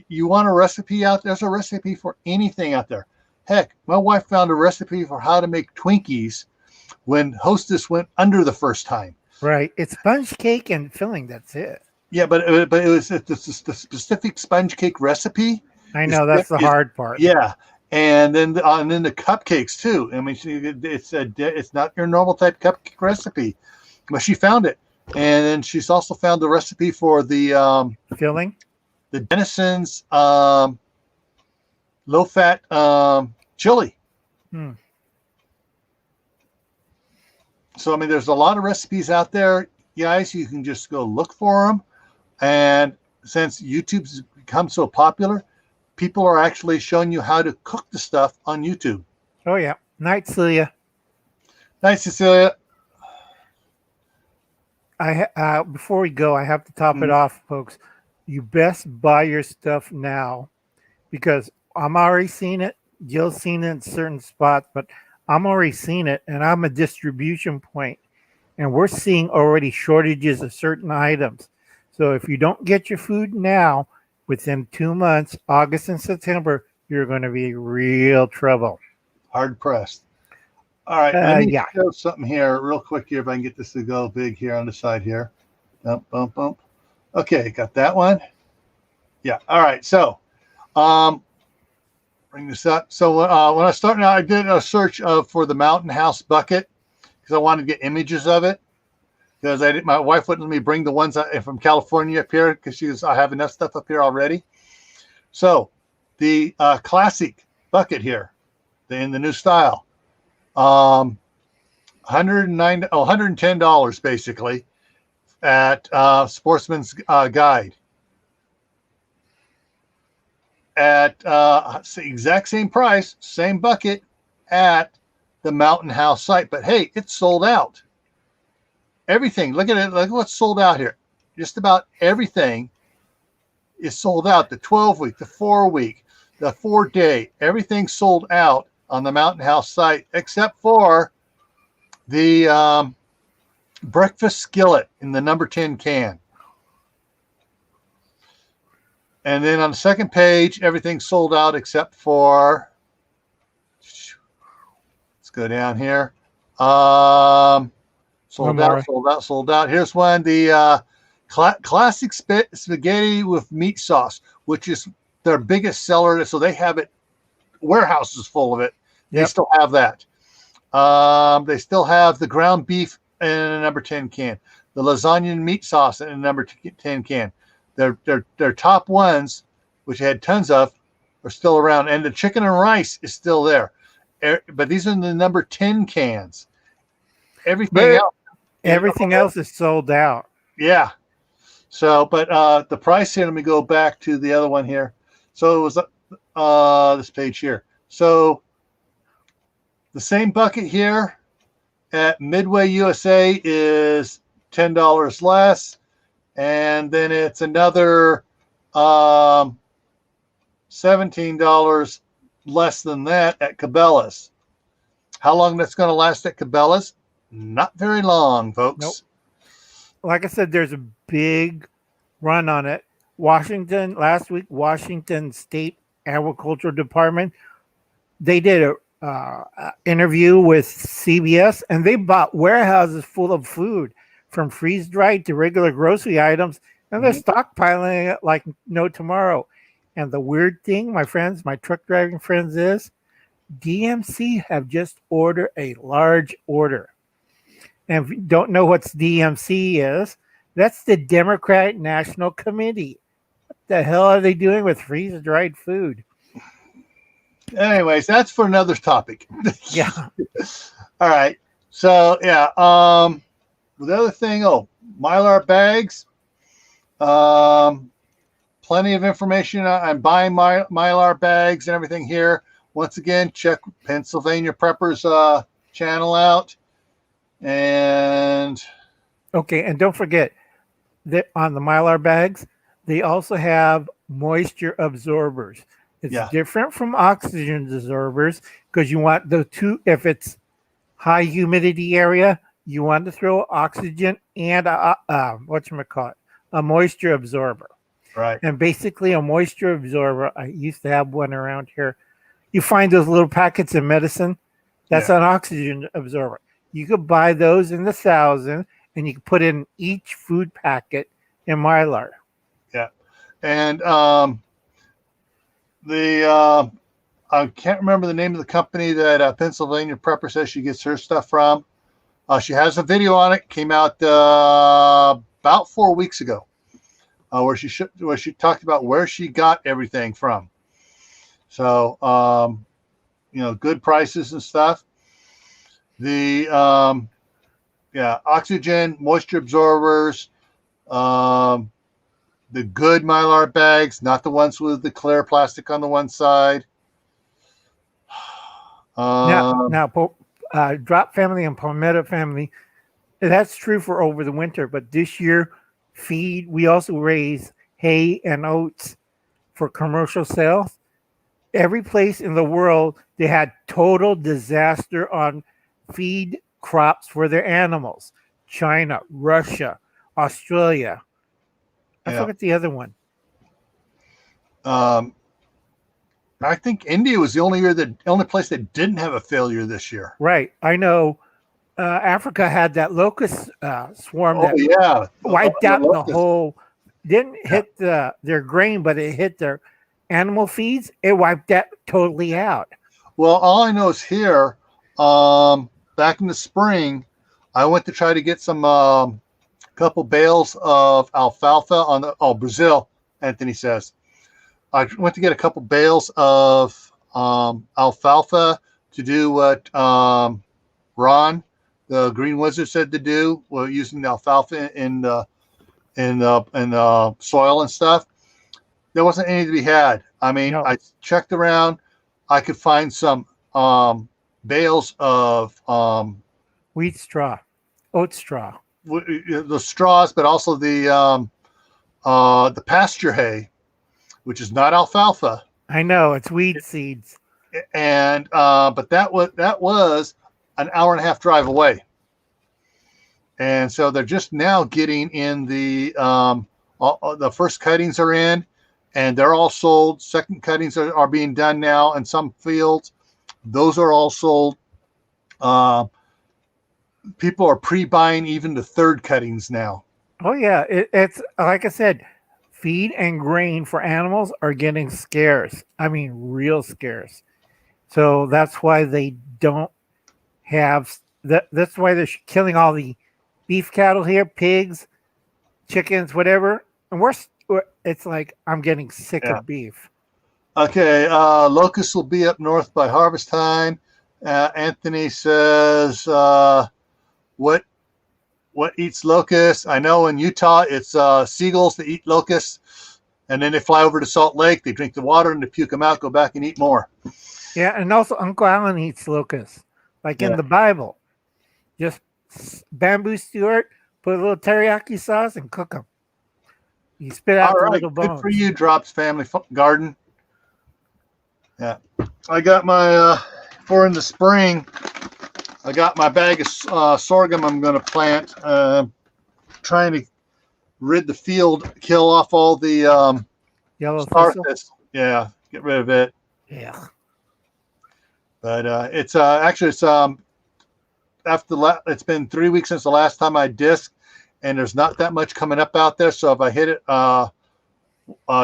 [SPEAKER 1] You want a recipe out there's a recipe for anything out there. Heck, my wife found a recipe for how to make Twinkies when Hostess went under the first time.
[SPEAKER 2] Right. It's sponge cake and filling. That's it.
[SPEAKER 1] Yeah, but it was the specific sponge cake recipe.
[SPEAKER 2] I know that's the hard part.
[SPEAKER 1] Yeah, and then the cupcakes too. I mean, it's not your normal type cupcake recipe, but she found it, and then she's also found the recipe for the
[SPEAKER 2] filling,
[SPEAKER 1] the Denison's low fat chili. So I mean, there's a lot of recipes out there, guys. You can just go look for them, and since YouTube's become so popular, people are actually showing you how to cook the stuff on YouTube.
[SPEAKER 2] Oh yeah. Night, Celia.
[SPEAKER 1] Night, Cecilia.
[SPEAKER 2] Before we go, I have to top it off, folks. You best buy your stuff now, because I'm already seeing it. Jill's seen it in certain spots, but I'm already seeing it, and I'm a distribution point, and we're seeing already shortages of certain items. So if you don't get your food now, within 2 months, August and September, you're going to be in real trouble.
[SPEAKER 1] Hard pressed. All right, let me show something here real quick here if I can get this to go big here on the side here. Bump, bump, bump. Okay, got that one. Yeah, all right. So bring this up. So when I started out, I did a search for the Mountain House bucket because I wanted to get images of it. Because my wife wouldn't let me bring the ones from California up here because I have enough stuff up here already. So the classic bucket here, in the new style, $110 basically at Sportsman's Guide. At exact same price, same bucket at the Mountain House site, but hey, it's sold out. Everything. Look at it. Look what's sold out here. Just about everything is sold out. The 12-week, the 4-week, the 4-day, everything's sold out on the Mountain House site except for the breakfast skillet in the number 10 can. And then on the second page, everything's sold out except for, let's go down here. Sold out. Here's one, the classic spaghetti with meat sauce, which is their biggest seller. So they have it, warehouses full of it. Yep. They still have that. They still have the ground beef in a number 10 can, the lasagna and meat sauce in a number 10 can. Their top ones, which I had tons of, are still around, and the chicken and rice is still there. But these are the number 10 cans. Everything else
[SPEAKER 2] is sold out.
[SPEAKER 1] Yeah. So, but the price here, let me go back to the other one here. So it was this page here. So the same bucket here at Midway USA is $10 less. And then it's another $17 less than that at Cabela's. How long that's going to last at Cabela's? Not very long, folks.
[SPEAKER 2] Nope. Like I said, there's a big run on it. Last week, Washington State Agricultural Department, they did a interview with CBS, and they bought warehouses full of food, from freeze-dried to regular grocery items, and they're stockpiling it like no tomorrow. And the weird thing, my friends, my truck driving friends, is DMC have just ordered a large order. And if you don't know what DMC is, that's the Democratic National Committee. What the hell are they doing with freeze-dried food?
[SPEAKER 1] Anyways, that's for another topic.
[SPEAKER 2] Yeah.
[SPEAKER 1] All All right. So yeah. The other thing. Oh, Mylar bags. Plenty of information on buying Mylar bags and everything here. Once again, check Pennsylvania Preppers channel out. And
[SPEAKER 2] Okay, and don't forget that on the Mylar bags, they also have moisture absorbers. It's
[SPEAKER 1] yeah,
[SPEAKER 2] different from oxygen absorbers because you want the two, if it's high humidity area, you want to throw oxygen and whatchamacallit, a moisture absorber.
[SPEAKER 1] right.
[SPEAKER 2] And basically, a moisture absorber, I used to have one around here. You find those little packets of medicine, that's
[SPEAKER 1] Yeah,
[SPEAKER 2] an oxygen absorber. You could buy those in the thousand and you can put in each food packet in Mylar.
[SPEAKER 1] yeah. And the I can't remember the name of the company that Pennsylvania Prepper says she gets her stuff from. She has a video on it. Came out about 4 weeks ago, where she talked about where she got everything from. So good prices and stuff. The oxygen, moisture absorbers, the good Mylar bags, not the ones with the clear plastic on the one side.
[SPEAKER 2] Drop family and palmetto family, that's true for over the winter. But this year, we also raise hay and oats for commercial sales. Every place in the world, they had total disaster on feed crops for their animals. China, Russia, Australia. I forget the other one.
[SPEAKER 1] I think India was the only place that didn't have a failure this year.
[SPEAKER 2] Right. I know Africa had that locust swarm that wiped out the whole, didn't hit their grain, but it hit their animal feeds. It wiped that totally out.
[SPEAKER 1] Well, all I know is here, back in the spring, I went to try to get some couple bales of alfalfa on Brazil, Anthony says. I went to get a couple bales of alfalfa to do what Ron, the Green Wizard, said to do, using the alfalfa in the soil and stuff. There wasn't any to be had. I mean, no. I checked around. I could find some bales of
[SPEAKER 2] wheat straw, oat straw,
[SPEAKER 1] the straws, but also the pasture hay, which is not alfalfa.
[SPEAKER 2] I know, it's weed seeds.
[SPEAKER 1] And but that was an hour and a half drive away. And so they're just now getting in the first cuttings are in, and they're all sold. Second cuttings are being done now in some fields. Those are all sold. People are pre-buying even the third cuttings now.
[SPEAKER 2] Oh yeah, it's like I said, feed and grain for animals are getting scarce. I mean, real scarce. So that's why they don't have that. That's why they're killing all the beef cattle here, pigs, chickens, whatever. And it's like I'm getting sick of beef.
[SPEAKER 1] Okay, locusts will be up north by harvest time. Anthony says, what eats locusts? I know in Utah it's seagulls that eat locusts, and then they fly over to Salt Lake. They drink the water and they puke them out, go back and eat more.
[SPEAKER 2] Yeah, and also Uncle Alan eats locusts, like in the Bible. Just bamboo Stewart, put a little teriyaki sauce, and cook them. You spit out the little bones.
[SPEAKER 1] Good for you, Drops Family Garden. Yeah, I got my for in the spring. I got my bag of sorghum I'm going to plant. Trying to rid the field, kill off all the
[SPEAKER 2] yellow
[SPEAKER 1] thistle. Yeah, get rid of it.
[SPEAKER 2] Yeah.
[SPEAKER 1] But it's it's been 3 weeks since the last time I disked, and there's not that much coming up out there. So if I hit it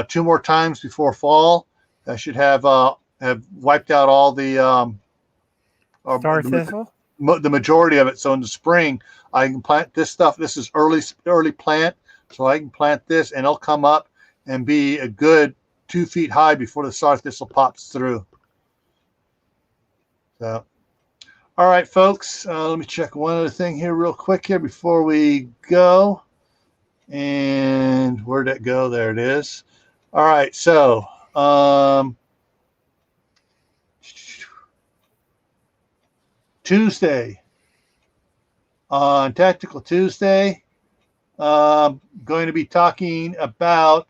[SPEAKER 1] 2 more times before fall, I should have wiped out all the
[SPEAKER 2] star thistle.
[SPEAKER 1] The majority of it. So in the spring, I can plant this stuff. This is early plant, so I can plant this, and it'll come up and be a good 2 feet high before the star thistle pops through. So, All right, folks. Let me check one other thing here real quick here before we go. And where'd it go? There it is. All right. So, Tuesday, on Tactical Tuesday, going to be talking about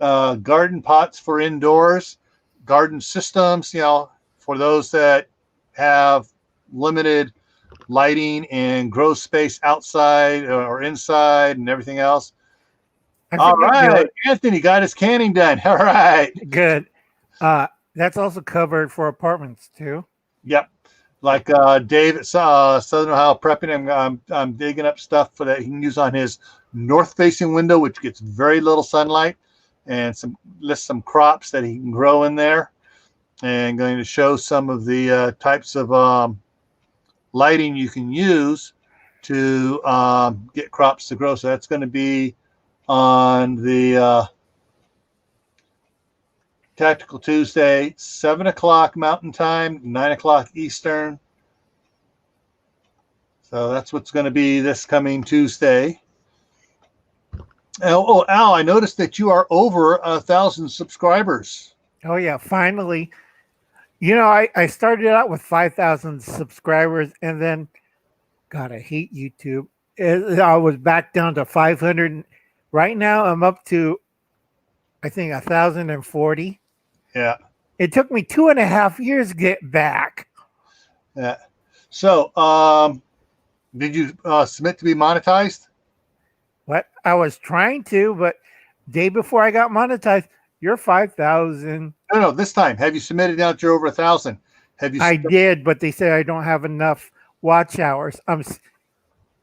[SPEAKER 1] garden pots for indoors, garden systems, for those that have limited lighting and grow space outside or inside and everything else. All right. Anthony got his canning done. All right.
[SPEAKER 2] Good. That's also covered for apartments too.
[SPEAKER 1] Yep. Like Dave at Southern Ohio Prepping, I'm digging up stuff for that he can use on his north-facing window, which gets very little sunlight, and some crops that he can grow in there. And going to show some of the types of lighting you can use to get crops to grow. So that's going to be on the Tactical Tuesday, 7 o'clock Mountain Time, 9 o'clock Eastern. So that's what's going to be this coming Tuesday. Oh, Al, I noticed that you are over 1,000 subscribers.
[SPEAKER 2] Oh, yeah, finally. I started out with 5,000 subscribers, and then, God, I hate YouTube. I was back down to 500. Right now, I'm up to, I think, 1,040.
[SPEAKER 1] Yeah.
[SPEAKER 2] It took me 2.5 years to get back.
[SPEAKER 1] Yeah. So, did you submit to be monetized?
[SPEAKER 2] What? I was trying to, but day before I got monetized, you're 5,000.
[SPEAKER 1] No, this time. Have you submitted now that you're over 1,000?
[SPEAKER 2] I did, but they said I don't have enough watch hours.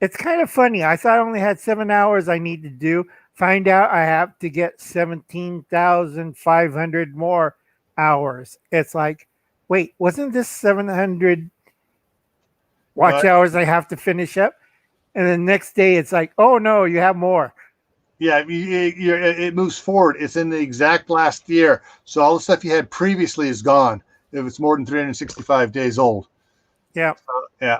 [SPEAKER 2] It's kind of funny. I thought I only had 7 hours I need to do. Find out I have to get 17,500 more hours. It's like, wait, wasn't this 700 watch hours I have to finish up? And the next day it's like, oh no, you have more.
[SPEAKER 1] Yeah, it moves forward. It's in the exact last year. So all the stuff you had previously is gone if it's more than 365 days old.
[SPEAKER 2] Yeah.
[SPEAKER 1] Yeah.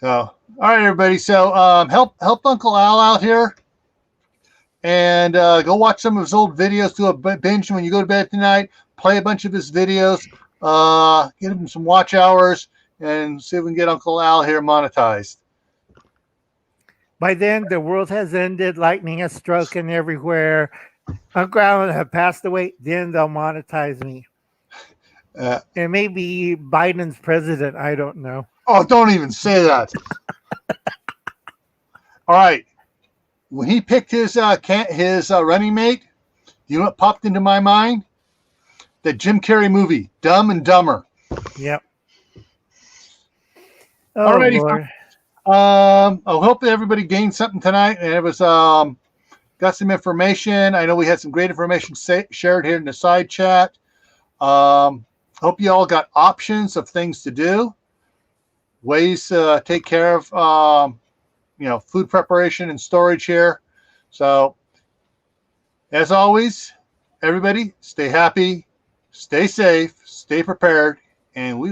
[SPEAKER 1] So, all right, everybody. So help Uncle Al out here. And go watch some of his old videos. Do a binge when you go to bed tonight. Play a bunch of his videos. Get him some watch hours. And see if we can get Uncle Al here monetized.
[SPEAKER 2] By then, the world has ended. Lightning has struck everywhere. Uncle Al have passed away. Then they'll monetize me. And maybe Biden's president. I don't know.
[SPEAKER 1] Oh, don't even say that. All right. When he picked his running mate, you know what popped into my mind? The Jim Carrey movie, Dumb and Dumber.
[SPEAKER 2] Yep.
[SPEAKER 1] Oh, alrighty. Lord. I hope that everybody gained something tonight, and it was got some information. I know we had some great information shared here in the side chat. Hope you all got options of things to do, ways to take care of food preparation and storage here. So, as always, everybody, stay happy, stay safe, stay prepared, and we